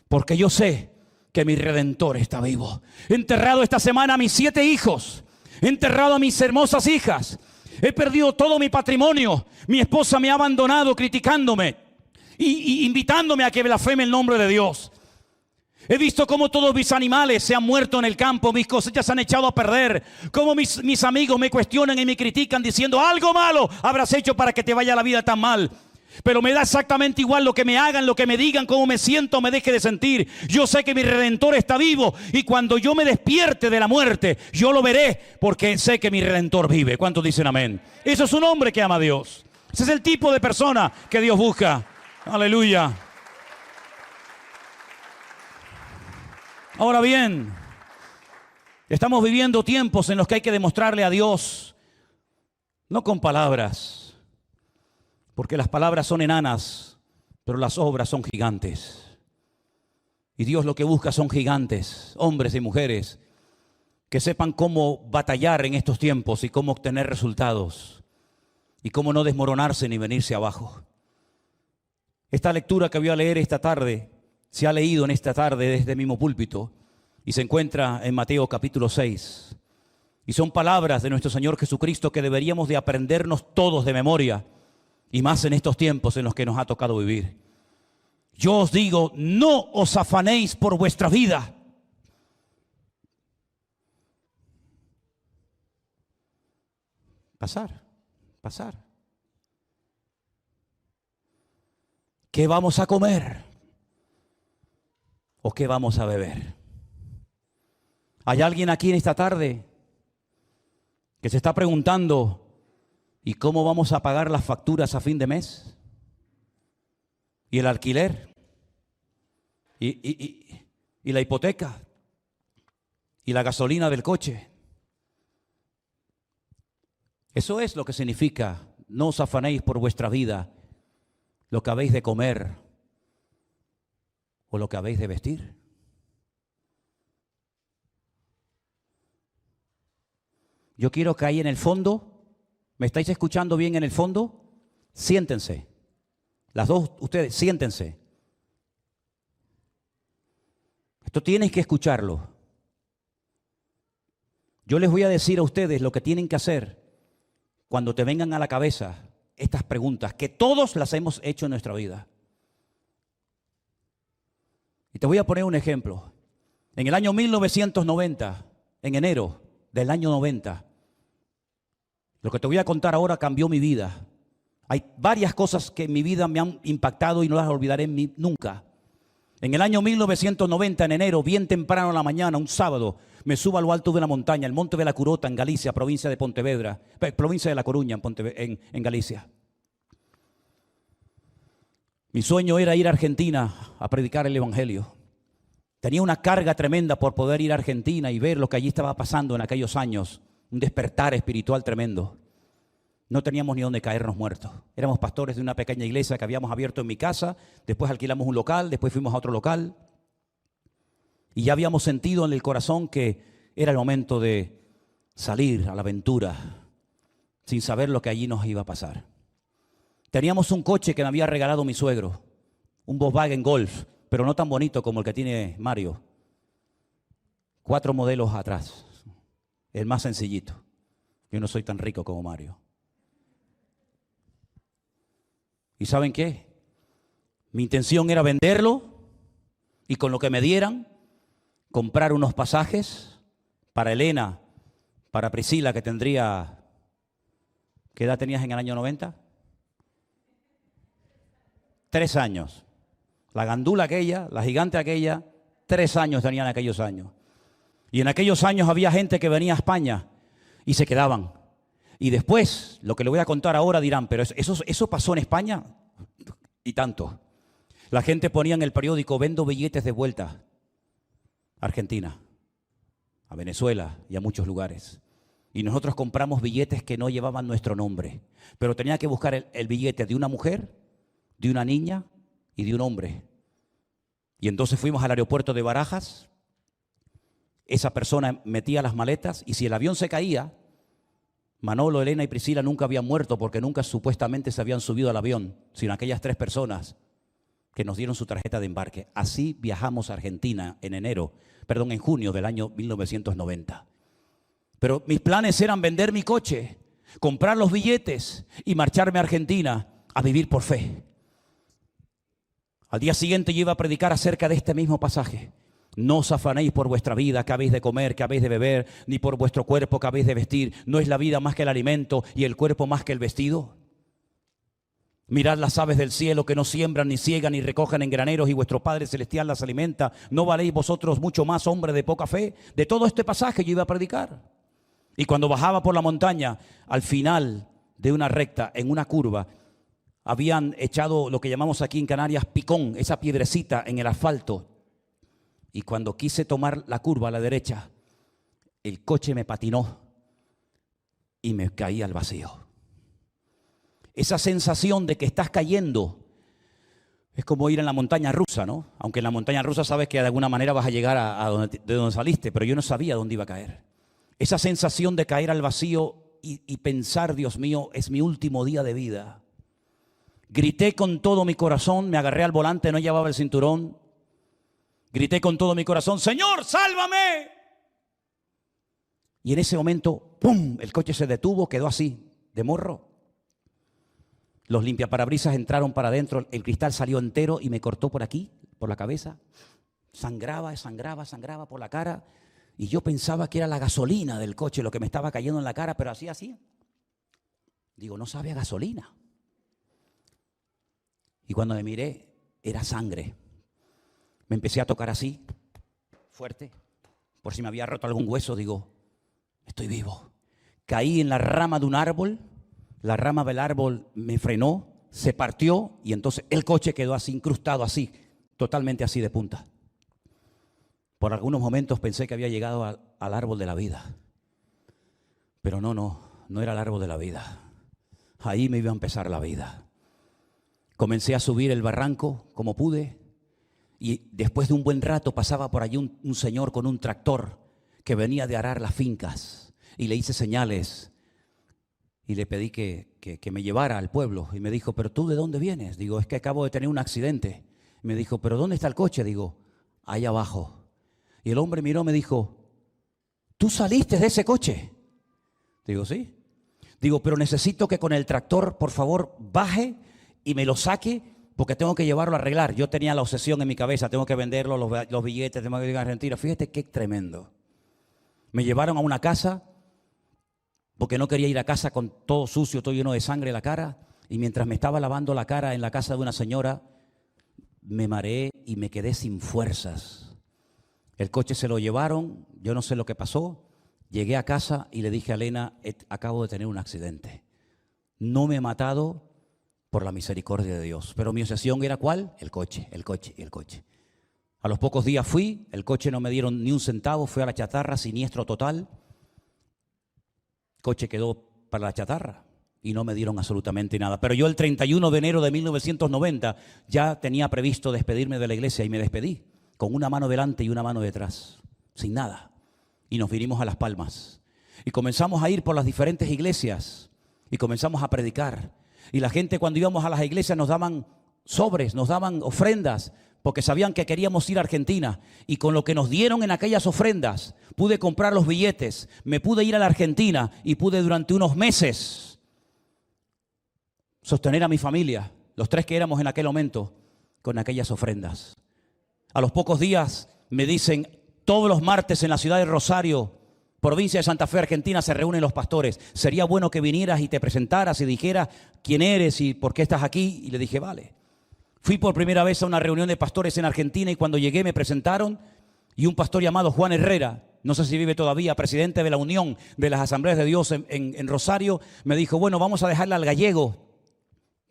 [SPEAKER 1] porque yo sé que mi Redentor está vivo. He enterrado esta semana a mis 7 hijos. He enterrado a mis hermosas hijas. He perdido todo mi patrimonio. Mi esposa me ha abandonado criticándome y invitándome a que blasfeme el nombre de Dios. He visto cómo todos mis animales se han muerto en el campo, mis cosechas se han echado a perder. Cómo mis amigos me cuestionan y me critican diciendo, algo malo habrás hecho para que te vaya la vida tan mal. Pero me da exactamente igual lo que me hagan, lo que me digan, cómo me siento, me deje de sentir. Yo sé que mi Redentor está vivo y cuando yo me despierte de la muerte, yo lo veré porque sé que mi Redentor vive. ¿Cuántos dicen amén? Eso es un hombre que ama a Dios. Ese es el tipo de persona que Dios busca. Aleluya. Ahora bien, Estamos viviendo tiempos en los que hay que demostrarle a Dios, no con palabras, porque las palabras son enanas, pero las obras son gigantes. Y Dios lo que busca son gigantes, hombres y mujeres, que sepan cómo batallar en estos tiempos y cómo obtener resultados y cómo no desmoronarse ni venirse abajo. Esta lectura que voy a leer esta tarde, se ha leído en esta tarde desde el mismo púlpito y se encuentra en Mateo capítulo 6. Y son palabras de nuestro Señor Jesucristo que deberíamos de aprendernos todos de memoria, y más en estos tiempos en los que nos ha tocado vivir. Yo os digo, no os afanéis por vuestra vida. Pasar. ¿Qué vamos a comer? ¿O qué vamos a beber? ¿Hay alguien aquí en esta tarde que se está preguntando, ¿y cómo vamos a pagar las facturas a fin de mes? ¿Y el alquiler? ¿Y la hipoteca? ¿Y la gasolina del coche? Eso es lo que significa, no os afanéis por vuestra vida, lo que habéis de comer o lo que habéis de vestir. Yo quiero que ahí en el fondo, ¿me estáis escuchando bien en el fondo? Siéntense. Las dos, ustedes, siéntense. Esto tienes que escucharlo. Yo les voy a decir a ustedes lo que tienen que hacer cuando te vengan a la cabeza estas preguntas, que todos las hemos hecho en nuestra vida. Y te voy a poner un ejemplo. En el año 1990, en enero del año 90, lo que te voy a contar ahora cambió mi vida. Hay varias cosas que en mi vida me han impactado y no las olvidaré nunca. En el año 1990, en enero, bien temprano en la mañana, un sábado, me subo a lo alto de una montaña, el Monte de la Curota, en Galicia, provincia de Pontevedra, provincia de La Coruña, en Galicia. Mi sueño era ir a Argentina a predicar el Evangelio. Tenía una carga tremenda por poder ir a Argentina y ver lo que allí estaba pasando en aquellos años, un despertar espiritual tremendo. No teníamos ni dónde caernos muertos. Éramos pastores de una pequeña iglesia que habíamos abierto en mi casa, después alquilamos un local, después fuimos a otro local. Y ya habíamos sentido en el corazón que era el momento de salir a la aventura sin saber lo que allí nos iba a pasar. Teníamos un coche que me había regalado mi suegro, un Volkswagen Golf, pero no tan bonito como el que tiene Mario. 4 modelos atrás, el más sencillito. Yo no soy tan rico como Mario. ¿Y saben qué? Mi intención era venderlo y con lo que me dieran, comprar unos pasajes para Elena, para Priscila, que tendría... ¿Qué edad tenías en el año 90? 3 años. La gandula aquella, la gigante aquella, 3 años tenían en aquellos años. Y en aquellos años había gente que venía a España y se quedaban. Y después, lo que le voy a contar ahora dirán, pero ¿eso pasó en España? Y tanto. La gente ponía en el periódico, vendo billetes de vuelta a Argentina, a Venezuela y a muchos lugares. Y nosotros compramos billetes que no llevaban nuestro nombre. Pero tenía que buscar el billete de una mujer, de una niña y de un hombre. Y entonces fuimos al aeropuerto de Barajas. Esa persona metía las maletas y si el avión se caía, Manolo, Elena y Priscila nunca habían muerto porque nunca supuestamente se habían subido al avión, sino aquellas 3 personas que nos dieron su tarjeta de embarque. Así viajamos a Argentina en junio del año 1990. Pero mis planes eran vender mi coche, comprar los billetes y marcharme a Argentina a vivir por fe. Al día siguiente yo iba a predicar acerca de este mismo pasaje. No os afanéis por vuestra vida, que habéis de comer, que habéis de beber, ni por vuestro cuerpo, que habéis de vestir. ¿No es la vida más que el alimento y el cuerpo más que el vestido? Mirad las aves del cielo que no siembran, ni ciegan, ni recogen en graneros, y vuestro Padre Celestial las alimenta. ¿No valéis vosotros mucho más, hombre de poca fe? De todo este pasaje yo iba a predicar. Y cuando bajaba por la montaña, al final de una recta, en una curva, habían echado lo que llamamos aquí en Canarias picón, esa piedrecita en el asfalto. Y cuando quise tomar la curva a la derecha, el coche me patinó y me caí al vacío. Esa sensación de que estás cayendo es como ir en la montaña rusa, ¿no? Aunque en la montaña rusa sabes que de alguna manera vas a llegar de donde saliste, pero yo no sabía dónde iba a caer. Esa sensación de caer al vacío y pensar, Dios mío, es mi último día de vida. Grité con todo mi corazón, me agarré al volante, no llevaba el cinturón. Grité con todo mi corazón, Señor, sálvame. Y en ese momento, ¡pum!, el coche se detuvo, quedó así, de morro. Los limpiaparabrisas entraron para adentro, el cristal salió entero y me cortó por aquí, por la cabeza. Sangraba por la cara. Y yo pensaba que era la gasolina del coche lo que me estaba cayendo en la cara, pero así. Digo, no sabe a gasolina. Y cuando me miré, era sangre. Me empecé a tocar así, fuerte, por si me había roto algún hueso. Digo, estoy vivo. Caí en la rama de un árbol. La rama del árbol me frenó, se partió y entonces el coche quedó así, incrustado así, totalmente así de punta. Por algunos momentos pensé que había llegado al árbol de la vida. Pero no era el árbol de la vida. Ahí me iba a empezar la vida. Comencé a subir el barranco como pude y después de un buen rato pasaba por allí un señor con un tractor que venía de arar las fincas y le hice señales. Y le pedí que me llevara al pueblo. Y me dijo, ¿pero tú de dónde vienes? Digo, es que acabo de tener un accidente. Me dijo, ¿pero dónde está el coche? Digo, ahí abajo. Y el hombre miró y me dijo, ¿tú saliste de ese coche? Digo, sí. Digo, pero necesito que con el tractor, por favor, baje y me lo saque porque tengo que llevarlo a arreglar. Yo tenía la obsesión en mi cabeza, tengo que venderlo, los billetes, tengo que ir a Argentina. Fíjate qué tremendo. Me llevaron a una casa porque no quería ir a casa con todo sucio, todo lleno de sangre en la cara. Y mientras me estaba lavando la cara en la casa de una señora, me mareé y me quedé sin fuerzas. El coche se lo llevaron, yo no sé lo que pasó. Llegué a casa y le dije a Elena, acabo de tener un accidente. No me he matado por la misericordia de Dios. Pero mi obsesión era ¿cuál? El coche. A los pocos días fui, el coche no me dieron ni un centavo, fui a la chatarra, siniestro total. El coche quedó para la chatarra y no me dieron absolutamente nada. Pero yo el 31 de enero de 1990 ya tenía previsto despedirme de la iglesia y me despedí con una mano delante y una mano detrás, sin nada. Y nos vinimos a Las Palmas y comenzamos a ir por las diferentes iglesias y comenzamos a predicar. Y la gente cuando íbamos a las iglesias nos daban sobres, nos daban ofrendas, porque sabían que queríamos ir a Argentina. Y con lo que nos dieron en aquellas ofrendas, pude comprar los billetes, me pude ir a la Argentina y pude durante unos meses sostener a mi familia, los 3 que éramos en aquel momento, con aquellas ofrendas. A los pocos días me dicen, todos los martes en la ciudad de Rosario, provincia de Santa Fe, Argentina, se reúnen los pastores. Sería bueno que vinieras y te presentaras y dijeras quién eres y por qué estás aquí. Y le dije, vale. Fui por primera vez a una reunión de pastores en Argentina y cuando llegué me presentaron y un pastor llamado Juan Herrera, no sé si vive todavía, presidente de la Unión de las Asambleas de Dios en Rosario, me dijo, bueno, vamos a dejarle al gallego.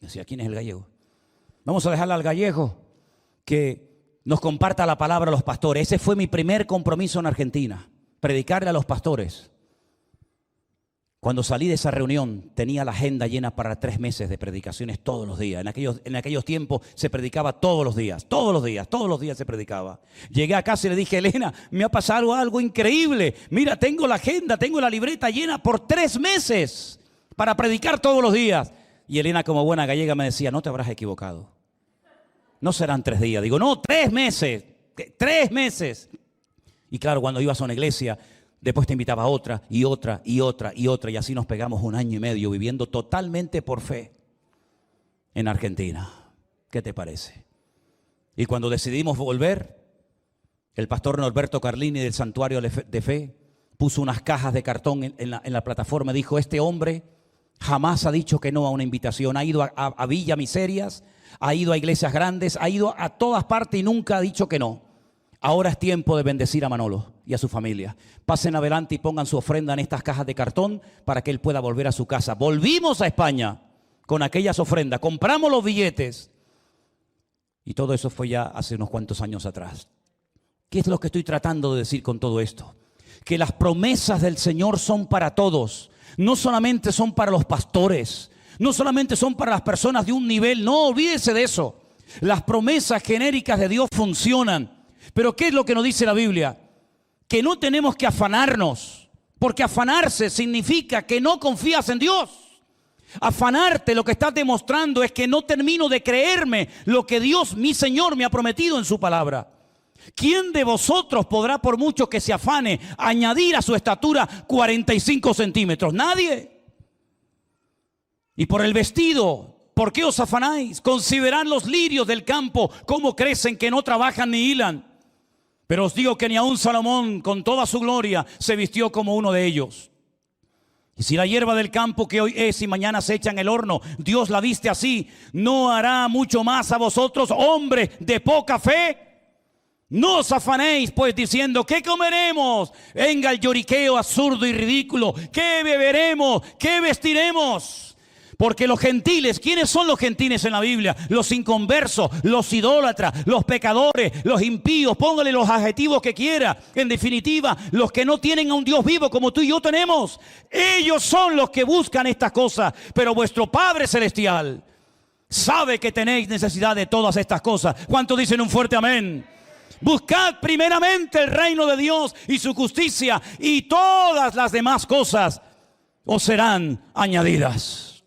[SPEAKER 1] Decía, ¿quién es el gallego? Vamos a dejarle al gallego que nos comparta la palabra a los pastores. Ese fue mi primer compromiso en Argentina, predicarle a los pastores. Cuando salí de esa reunión tenía la agenda llena para 3 meses de predicaciones todos los días. En aquellos tiempos se predicaba todos los días se predicaba. Llegué a casa y le dije, Elena, me ha pasado algo increíble. Mira, tengo la agenda, tengo la libreta llena por 3 meses para predicar todos los días. Y Elena, como buena gallega, me decía, no te habrás equivocado. No serán 3 días. Digo, no, 3 meses. 3 meses. Y claro, cuando ibas a una iglesia, después te invitaba a otra y otra y otra y otra. Y así nos pegamos 1 año y medio viviendo totalmente por fe en Argentina. ¿Qué te parece? Y cuando decidimos volver, el pastor Norberto Carlini del Santuario de Fe puso unas cajas de cartón en la plataforma. Dijo, este hombre jamás ha dicho que no a una invitación. Ha ido a Villa Miserias, ha ido a iglesias grandes, ha ido a todas partes y nunca ha dicho que no. Ahora es tiempo de bendecir a Manolo y a su familia. Pasen adelante y pongan su ofrenda en estas cajas de cartón para que él pueda volver a su casa. Volvimos a España con aquellas ofrendas, compramos los billetes y todo eso fue ya hace unos cuantos años atrás. ¿Qué es lo que estoy tratando de decir con todo esto? que las promesas del Señor son para todos. No solamente son para los pastores, no solamente son para las personas de un nivel, no, olvídese de eso. Las promesas genéricas de Dios funcionan. Pero ¿qué es lo que nos dice la Biblia? Que no tenemos que afanarnos, porque afanarse significa que no confías en Dios. Afanarte lo que estás demostrando es que no termino de creerme lo que Dios, mi Señor, me ha prometido en su palabra. ¿Quién de vosotros podrá, por mucho que se afane, añadir a su estatura 45 centímetros? Nadie. Y por el vestido, ¿por qué os afanáis? Considerad los lirios del campo, cómo crecen, que no trabajan ni hilan. Pero os digo que ni aun Salomón, con toda su gloria, se vistió como uno de ellos. Y si la hierba del campo que hoy es y mañana se echa en el horno, Dios la viste así, ¿no hará mucho más a vosotros, hombres de poca fe? No os afanéis pues diciendo, ¿qué comeremos? Venga el lloriqueo absurdo y ridículo. ¿Qué beberemos? ¿Qué vestiremos? Porque los gentiles, ¿quiénes son los gentiles en la Biblia? Los inconversos, los idólatras, los pecadores, los impíos, póngale los adjetivos que quiera. En definitiva, los que no tienen a un Dios vivo como tú y yo tenemos. Ellos son los que buscan estas cosas. Pero vuestro Padre Celestial sabe que tenéis necesidad de todas estas cosas. ¿Cuántos dicen un fuerte amén? Buscad primeramente el reino de Dios y su justicia, y todas las demás cosas os serán añadidas.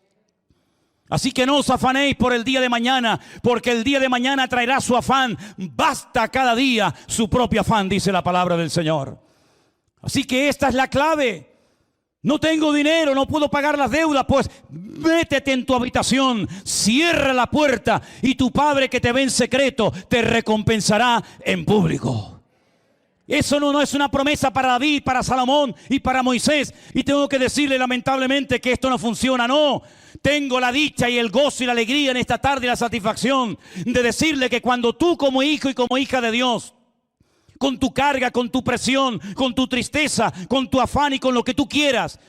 [SPEAKER 1] Así que no os afanéis por el día de mañana, porque el día de mañana traerá su afán. Basta cada día su propio afán, dice la palabra del Señor. Así que esta es la clave. No tengo dinero, no puedo pagar las deudas, pues métete en tu habitación, cierra la puerta y tu Padre que te ve en secreto te recompensará en público. Eso no es una promesa para David, para Salomón y para Moisés. Y tengo que decirle lamentablemente que esto no funciona, no. Tengo la dicha y el gozo y la alegría en esta tarde y la satisfacción de decirle que cuando tú como hijo y como hija de Dios, con tu carga, con tu presión, con tu tristeza, con tu afán y con lo que tú quieras,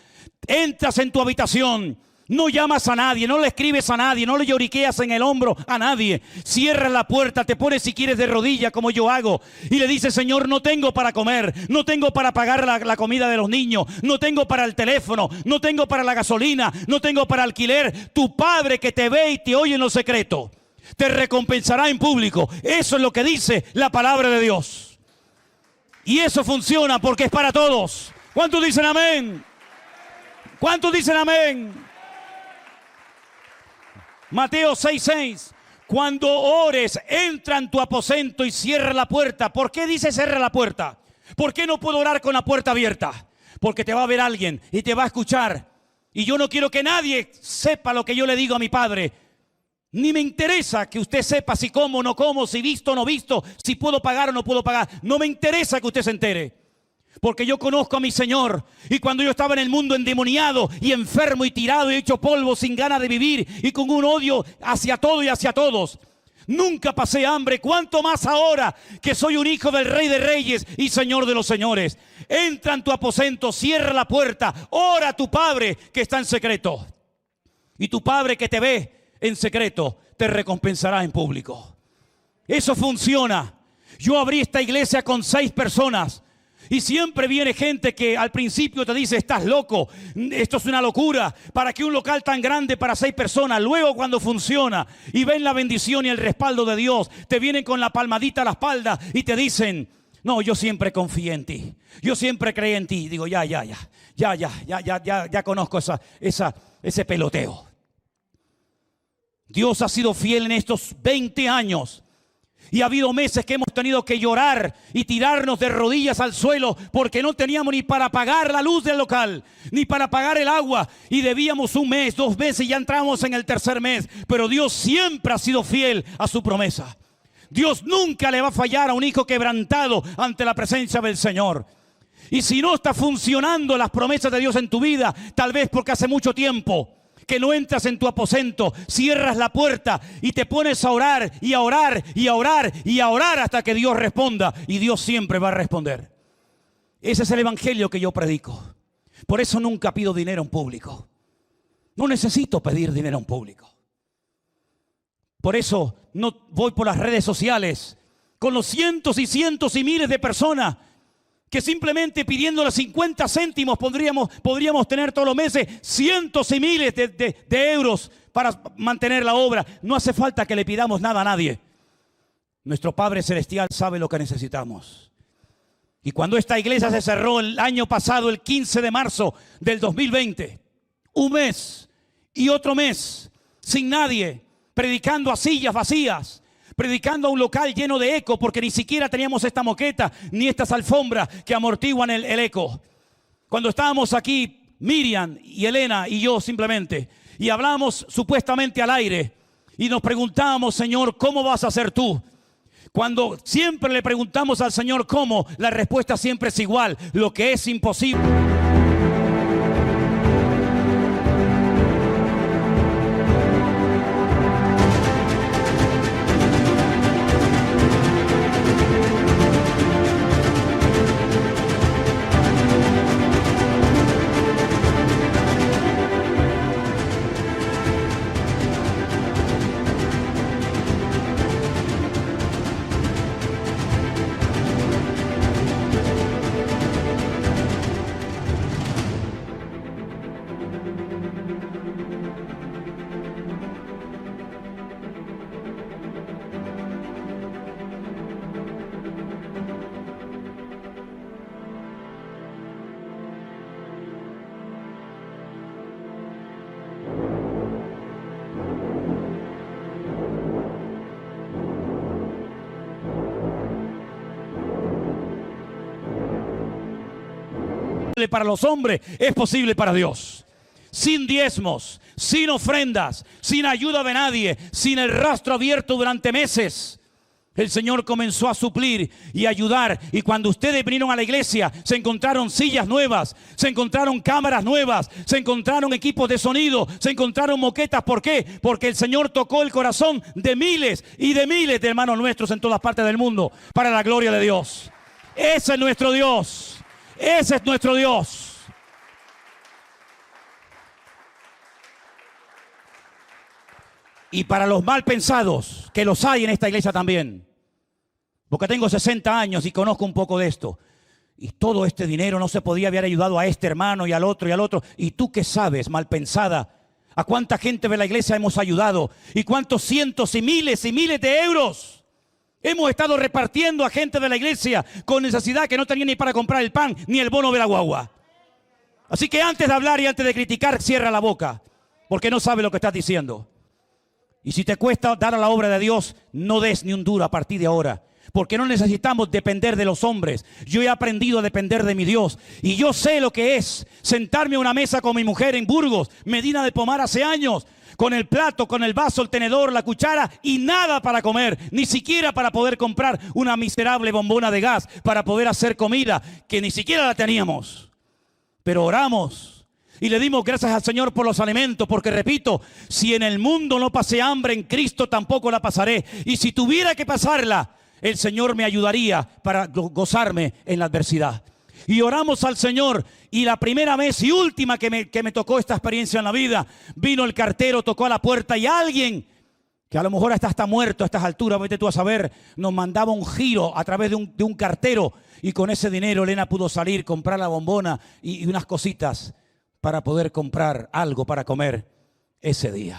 [SPEAKER 1] entras en tu habitación, no llamas a nadie, no le escribes a nadie, no le lloriqueas en el hombro a nadie, cierras la puerta, te pones si quieres de rodillas como yo hago y le dices, Señor, no tengo para comer, no tengo para pagar la comida de los niños, no tengo para el teléfono, no tengo para la gasolina, no tengo para alquiler. Tu Padre que te ve y te oye en lo secreto te recompensará en público. Eso es lo que dice la palabra de Dios. Y eso funciona porque es para todos. ¿Cuántos dicen amén? ¿Cuántos dicen amén? Mateo 6:6. Cuando ores, entra en tu aposento y cierra la puerta. ¿Por qué dice cierra la puerta? ¿Por qué no puedo orar con la puerta abierta? Porque te va a ver alguien y te va a escuchar. Y yo no quiero que nadie sepa lo que yo le digo a mi Padre. Ni me interesa que usted sepa si como o no como, si visto o no visto, si puedo pagar o no puedo pagar. No me interesa que usted se entere. Porque yo conozco a mi Señor. Y cuando yo estaba en el mundo endemoniado y enfermo y tirado y hecho polvo sin ganas de vivir y con un odio hacia todo y hacia todos, nunca pasé hambre. ¿Cuánto más ahora que soy un hijo del Rey de Reyes y Señor de los Señores? Entra en tu aposento, cierra la puerta, ora a tu Padre que está en secreto. Y tu Padre que te ve en secreto te recompensará en público. Eso funciona. Yo abrí esta iglesia con 6 personas y siempre viene gente que al principio te dice, estás loco, esto es una locura, para que un local tan grande para 6 personas. Luego cuando funciona y ven la bendición y el respaldo de Dios, te vienen con la palmadita a la espalda y te dicen, no, yo siempre confié en ti, yo siempre creí en ti. Digo, ya conozco ese peloteo. Dios ha sido fiel en estos 20 años. Y ha habido meses que hemos tenido que llorar y tirarnos de rodillas al suelo porque no teníamos ni para pagar la luz del local, ni para pagar el agua. Y debíamos 1 mes, 2 meses y ya entramos en el 3er mes. Pero Dios siempre ha sido fiel a su promesa. Dios nunca le va a fallar a un hijo quebrantado ante la presencia del Señor. Y si no está funcionando las promesas de Dios en tu vida, tal vez porque hace mucho tiempo que no entras en tu aposento, cierras la puerta y te pones a orar y a orar y a orar y a orar hasta que Dios responda. Y Dios siempre va a responder. Ese es el evangelio que yo predico. Por eso nunca pido dinero en público. No necesito pedir dinero en público. Por eso no voy por las redes sociales con los cientos y cientos y miles de personas que simplemente pidiéndole 50 céntimos podríamos tener todos los meses cientos y miles de euros para mantener la obra. No hace falta que le pidamos nada a nadie. Nuestro Padre Celestial sabe lo que necesitamos. Y cuando esta iglesia se cerró el año pasado, el 15 de marzo del 2020, un mes y otro mes sin nadie, predicando a sillas vacías, predicando a un local lleno de eco, porque ni siquiera teníamos esta moqueta ni estas alfombras que amortiguan el eco. Cuando estábamos aquí, Miriam y Elena y yo simplemente, y hablábamos supuestamente al aire, y nos preguntábamos, Señor, ¿cómo vas a hacer tú? Cuando siempre le preguntamos al Señor cómo, la respuesta siempre es igual: lo que es imposible. Para los hombres es posible para Dios. Sin diezmos, sin ofrendas, sin ayuda de nadie, sin el rastro abierto durante meses, el Señor comenzó a suplir y ayudar. Y cuando ustedes vinieron a la iglesia, se encontraron sillas nuevas, se encontraron cámaras nuevas, se encontraron equipos de sonido, se encontraron moquetas. ¿Por qué? Porque el Señor tocó el corazón de miles y de miles de hermanos nuestros en todas partes del mundo, para la gloria de Dios. Ese es nuestro Dios. Ese es nuestro Dios. Y para los mal pensados, que los hay en esta iglesia también, porque tengo 60 años y conozco un poco de esto, y todo este dinero no se podía haber ayudado a este hermano y al otro y al otro. ¿Y tú qué sabes, mal pensada? ¿A cuánta gente de la iglesia hemos ayudado? ¿Y cuántos cientos y miles de euros hemos estado repartiendo a gente de la iglesia con necesidad, que no tenía ni para comprar el pan ni el bono de la guagua? Así que antes de hablar y antes de criticar, cierra la boca, porque no sabes lo que estás diciendo. Y si te cuesta dar a la obra de Dios, no des ni un duro a partir de ahora, porque no necesitamos depender de los hombres. Yo he aprendido a depender de mi Dios, y yo sé lo que es sentarme a una mesa con mi mujer en Burgos, Medina de Pomar, hace años, con el plato, con el vaso, el tenedor, la cuchara y nada para comer, ni siquiera para poder comprar una miserable bombona de gas para poder hacer comida, que ni siquiera la teníamos. Pero oramos y le dimos gracias al Señor por los alimentos, porque repito, si en el mundo no pasé hambre, en Cristo tampoco la pasaré. Y si tuviera que pasarla, el Señor me ayudaría para gozarme en la adversidad. Y oramos al Señor, y la primera vez y última que me tocó esta experiencia en la vida, vino el cartero, tocó a la puerta, y alguien que a lo mejor está muerto a estas alturas, vete tú a saber, nos mandaba un giro a través de un cartero, y con ese dinero Elena pudo salir, comprar la bombona y unas cositas para poder comprar algo para comer ese día.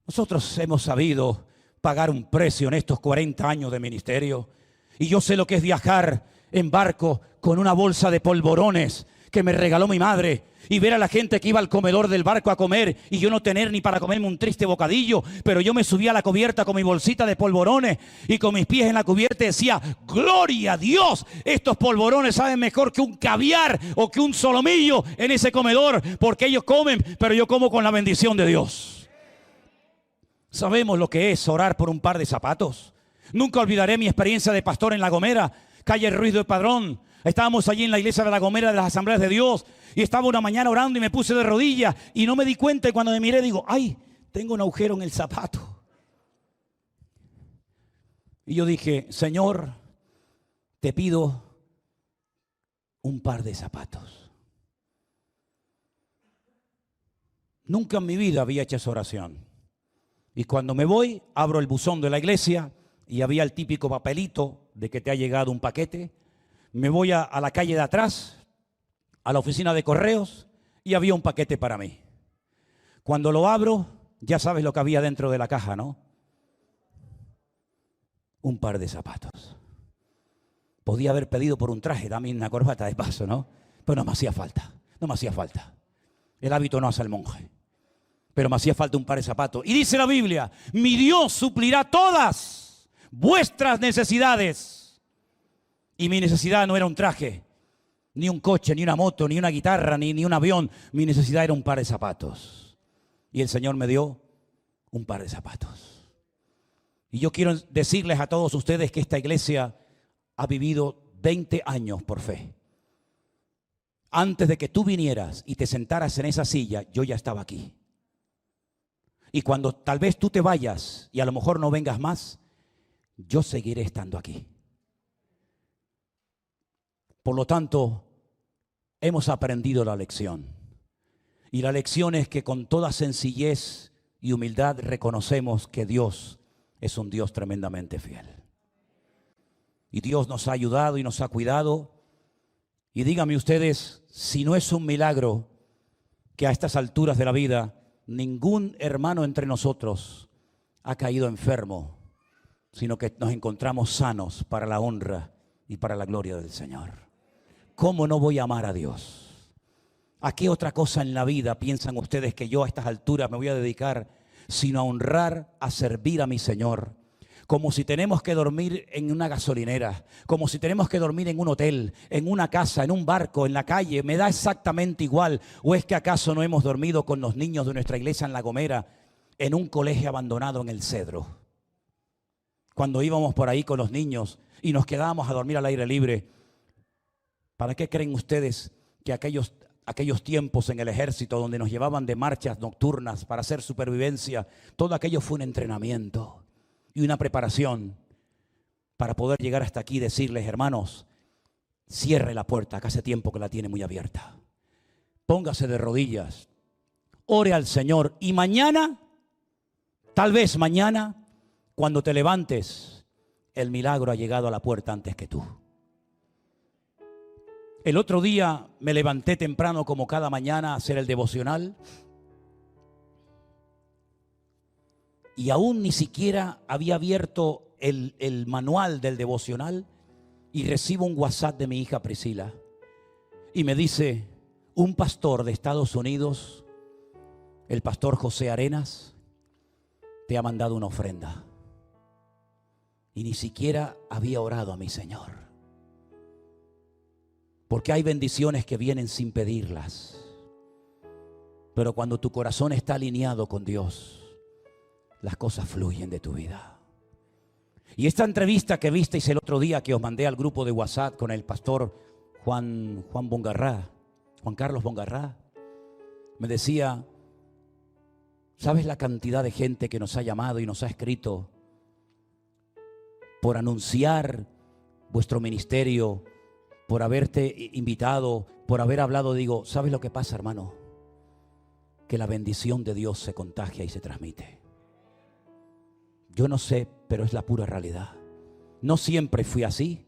[SPEAKER 1] Nosotros hemos sabido pagar un precio en estos 40 años de ministerio, y yo sé lo que es viajar en barco con una bolsa de polvorones que me regaló mi madre, y ver a la gente que iba al comedor del barco a comer y yo no tener ni para comerme un triste bocadillo, pero yo me subía a la cubierta con mi bolsita de polvorones y con mis pies en la cubierta y decía: gloria a Dios, estos polvorones saben mejor que un caviar o que un solomillo en ese comedor, porque ellos comen, pero yo como con la bendición de Dios. Sabemos lo que es orar por un par de zapatos. Nunca olvidaré mi experiencia de pastor en La Gomera, calle Ruiz de Padrón. Estábamos allí en la iglesia de La Gomera de las Asambleas de Dios, y estaba una mañana orando y me puse de rodillas y no me di cuenta, y cuando me miré digo: ay, tengo un agujero en el zapato. Y yo dije: Señor, te pido un par de zapatos. Nunca en mi vida había hecho esa oración. Y cuando me voy, abro el buzón de la iglesia y había el típico papelito de que te ha llegado un paquete. Me voy a la calle de atrás, a la oficina de correos, y había un paquete para mí. Cuando lo abro, ya sabes lo que había dentro de la caja, ¿no? Un par de zapatos. Podía haber pedido por un traje, dame una corbata de paso, ¿no? Pero no me hacía falta, no me hacía falta. El hábito no hace al monje. Pero me hacía falta un par de zapatos. Y dice la Biblia, mi Dios suplirá todas vuestras necesidades. Y mi necesidad no era un traje, ni un coche, ni una moto, ni una guitarra, ni un avión. Mi necesidad era un par de zapatos. Y el Señor me dio un par de zapatos. Y yo quiero decirles a todos ustedes que esta iglesia ha vivido 20 años por fe. Antes de que tú vinieras y te sentaras en esa silla, yo ya estaba aquí. Y cuando tal vez tú te vayas y a lo mejor no vengas más, yo seguiré estando aquí. Por lo tanto, hemos aprendido la lección. Y la lección es que con toda sencillez y humildad reconocemos que Dios es un Dios tremendamente fiel. Y Dios nos ha ayudado y nos ha cuidado. Y díganme ustedes, si no es un milagro que a estas alturas de la vida ningún hermano entre nosotros ha caído enfermo, sino que nos encontramos sanos para la honra y para la gloria del Señor. ¿Cómo no voy a amar a Dios? ¿A qué otra cosa en la vida piensan ustedes que yo a estas alturas me voy a dedicar sino a honrar, a servir a mi Señor? Como si tenemos que dormir en una gasolinera, como si tenemos que dormir en un hotel, en una casa, en un barco, en la calle, me da exactamente igual. ¿O es que acaso no hemos dormido con los niños de nuestra iglesia en La Gomera, en un colegio abandonado en el Cedro? Cuando íbamos por ahí con los niños y nos quedábamos a dormir al aire libre, ¿para qué creen ustedes que aquellos tiempos en el ejército donde nos llevaban de marchas nocturnas para hacer supervivencia, todo aquello fue un entrenamiento y una preparación para poder llegar hasta aquí y decirles, hermanos, cierre la puerta, que hace tiempo que la tiene muy abierta. Póngase de rodillas, ore al Señor y mañana, tal vez mañana, cuando te levantes, el milagro ha llegado a la puerta antes que tú. El otro día me levanté temprano como cada mañana a hacer el devocional. Y aún ni siquiera había abierto el manual del devocional y recibo un WhatsApp de mi hija Priscila. Y me dice, un pastor de Estados Unidos, el pastor José Arenas, te ha mandado una ofrenda. Y ni siquiera había orado a mi Señor. Porque hay bendiciones que vienen sin pedirlas. Pero cuando tu corazón está alineado con Dios, las cosas fluyen de tu vida. Y esta entrevista que visteis el otro día que os mandé al grupo de WhatsApp con el pastor Juan Carlos Bongarrá, me decía, ¿sabes la cantidad de gente que nos ha llamado y nos ha escrito por anunciar vuestro ministerio, por haberte invitado, por haber hablado? Digo, ¿sabes lo que pasa, hermano? Que la bendición de Dios se contagia y se transmite. Yo no sé, pero es la pura realidad. No siempre fui así,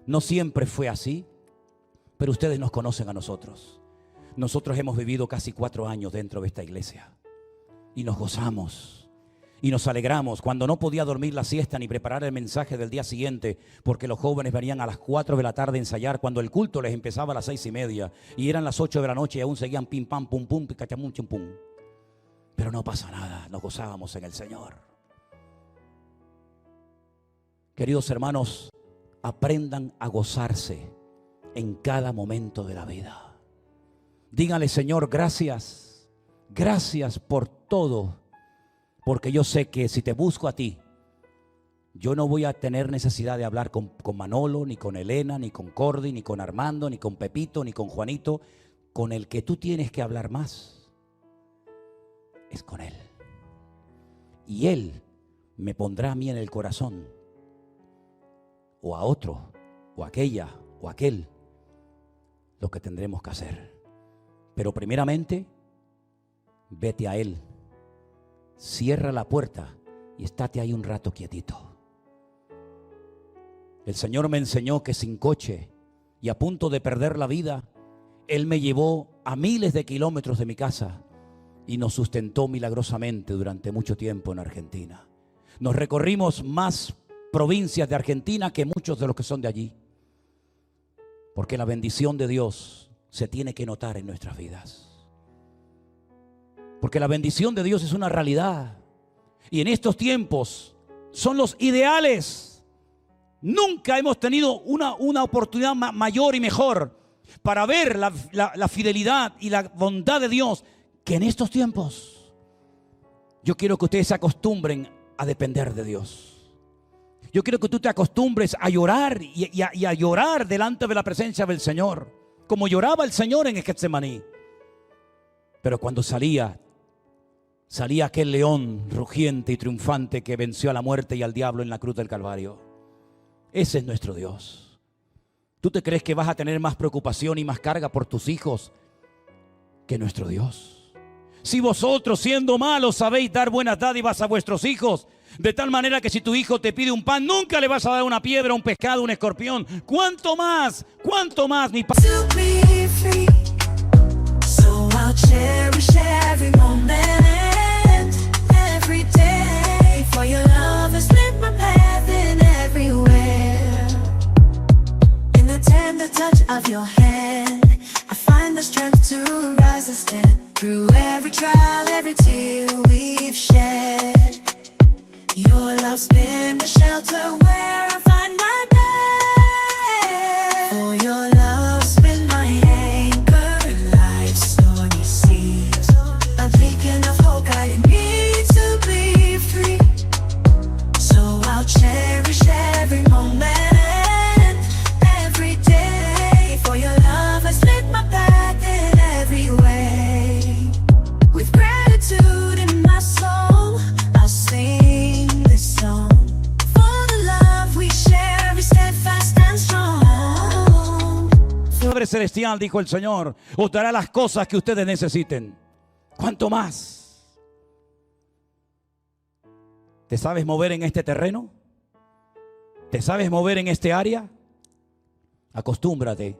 [SPEAKER 1] no siempre fue así, pero ustedes nos conocen a nosotros. Nosotros hemos vivido casi 4 años dentro de esta iglesia y nos gozamos y nos alegramos. Cuando no podía dormir la siesta ni preparar el mensaje del día siguiente, porque los jóvenes venían a las 4 de la tarde a ensayar, cuando el culto les empezaba a las 6:30 y eran las 8 de la noche y aún seguían pim pam pum pum picachamum chum pum. Pero no pasa nada, nos gozábamos en el Señor. Queridos hermanos, aprendan a gozarse en cada momento de la vida. Díganle, Señor, gracias, gracias por todo, porque yo sé que si te busco a ti, yo no voy a tener necesidad de hablar con Manolo, ni con Elena, ni con Cordy, ni con Armando, ni con Pepito, ni con Juanito. Con el que tú tienes que hablar más es con Él. Y Él me pondrá a mí en el corazón, o a otro, o aquella, o aquel, lo que tendremos que hacer. Pero primeramente, vete a Él, cierra la puerta y estate ahí un rato quietito. El Señor me enseñó que sin coche y a punto de perder la vida, Él me llevó a miles de kilómetros de mi casa y nos sustentó milagrosamente durante mucho tiempo en Argentina. Nos recorrimos más provincias de Argentina que muchos de los que son de allí, porque la bendición de Dios se tiene que notar en nuestras vidas. Porque la bendición de Dios es una realidad. Y en estos tiempos son los ideales. Nunca hemos tenido una oportunidad mayor y mejor para ver la fidelidad y la bondad de Dios que en estos tiempos. Yo quiero que ustedes se acostumbren a depender de Dios. Yo quiero que tú te acostumbres a llorar y a llorar delante de la presencia del Señor, como lloraba el Señor en el Getsemaní. Pero cuando salía aquel león rugiente y triunfante que venció a la muerte y al diablo en la cruz del Calvario. Ese es nuestro Dios. ¿Tú te crees que vas a tener más preocupación y más carga por tus hijos que nuestro Dios? Si vosotros, siendo malos, sabéis dar buenas dádivas a vuestros hijos, de tal manera que si tu hijo te pide un pan, nunca le vas a dar una piedra, un pescado, un escorpión. ¿Cuánto más, mi Padre?
[SPEAKER 2] So I'll cherish every moment, every day. For your love has lit my path in everywhere. In the tender touch of your hand, I find the strength to rise and stand. Through every trial, every tear we've shed, your love's been the shelter where I find my bed. For your love's been my anchor in life's stormy seas, a beacon of hope guiding me to be free. So I'll cherish every moment, every day. For your love has lit my path in every way. With gratitude in my soul, I'll sing this song. For the love we share is steadfast and strong.
[SPEAKER 1] Padre Celestial, dijo el Señor, os dará las cosas que ustedes necesiten. ¿Cuánto más? ¿Te sabes mover en este terreno? ¿Te sabes mover en este área? Acostúmbrate,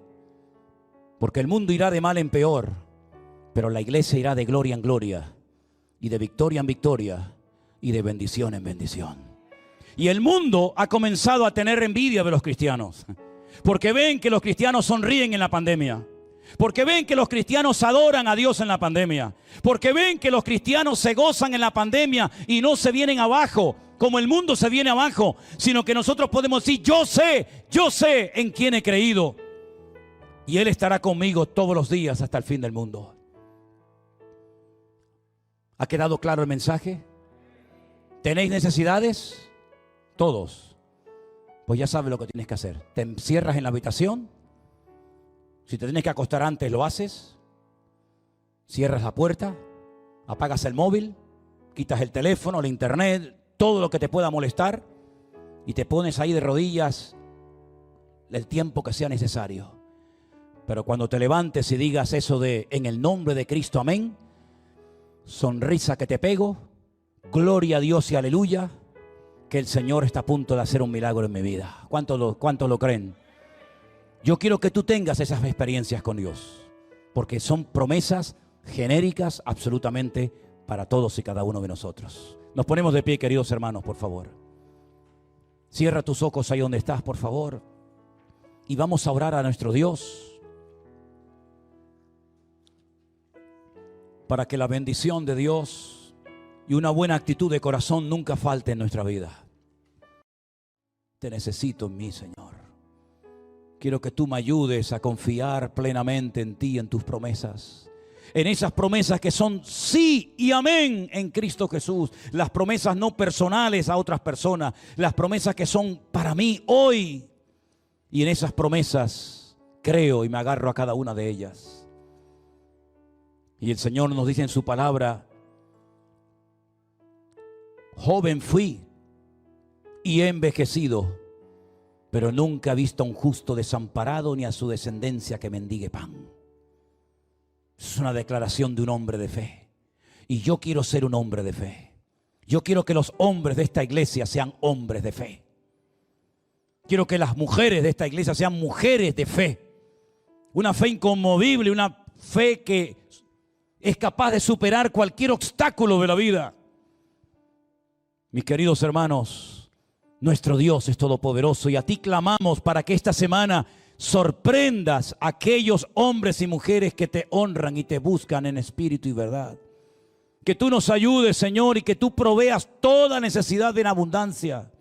[SPEAKER 1] porque el mundo irá de mal en peor, pero la iglesia irá de gloria en gloria, y de victoria en victoria, y de bendición en bendición. Y el mundo ha comenzado a tener envidia de los cristianos, porque ven que los cristianos sonríen en la pandemia, porque ven que los cristianos adoran a Dios en la pandemia, porque ven que los cristianos se gozan en la pandemia y no se vienen abajo como el mundo se viene abajo, sino que nosotros podemos decir, yo sé en quién he creído, y Él estará conmigo todos los días hasta el fin del mundo. ¿Ha quedado claro el mensaje? ¿Tenéis necesidades? Todos. Pues ya sabes lo que tienes que hacer. Te encierras en la habitación. Si te tienes que acostar antes, lo haces. Cierras la puerta, apagas el móvil, quitas el teléfono, el internet, todo lo que te pueda molestar, y te pones ahí de rodillas el tiempo que sea necesario. Pero cuando te levantes y digas eso de en el nombre de Cristo, amén, sonrisa que te pego, gloria a Dios y aleluya, que el Señor está a punto de hacer un milagro en mi vida. ¿Cuántos lo creen? Yo quiero que tú tengas esas experiencias con Dios, porque son promesas genéricas absolutamente para todos y cada uno de nosotros. Nos ponemos de pie, queridos hermanos, por favor. Cierra tus ojos ahí donde estás, por favor, y vamos a orar a nuestro Dios para que la bendición de Dios y una buena actitud de corazón nunca falte en nuestra vida. Te necesito en mí, Señor. Quiero que tú me ayudes a confiar plenamente en ti, en tus promesas. En esas promesas que son sí y amén en Cristo Jesús. Las promesas no personales a otras personas. Las promesas que son para mí hoy. Y en esas promesas creo y me agarro a cada una de ellas. Y el Señor nos dice en su palabra, joven fui y he envejecido, pero nunca he visto a un justo desamparado ni a su descendencia que mendigue pan. Es una declaración de un hombre de fe. Y yo quiero ser un hombre de fe. Yo quiero que los hombres de esta iglesia sean hombres de fe. Quiero que las mujeres de esta iglesia sean mujeres de fe. Una fe inconmovible, una fe que es capaz de superar cualquier obstáculo de la vida. Mis queridos hermanos, nuestro Dios es todopoderoso y a ti clamamos para que esta semana sorprendas a aquellos hombres y mujeres que te honran y te buscan en espíritu y verdad. Que tú nos ayudes, Señor, y que tú proveas toda necesidad en abundancia.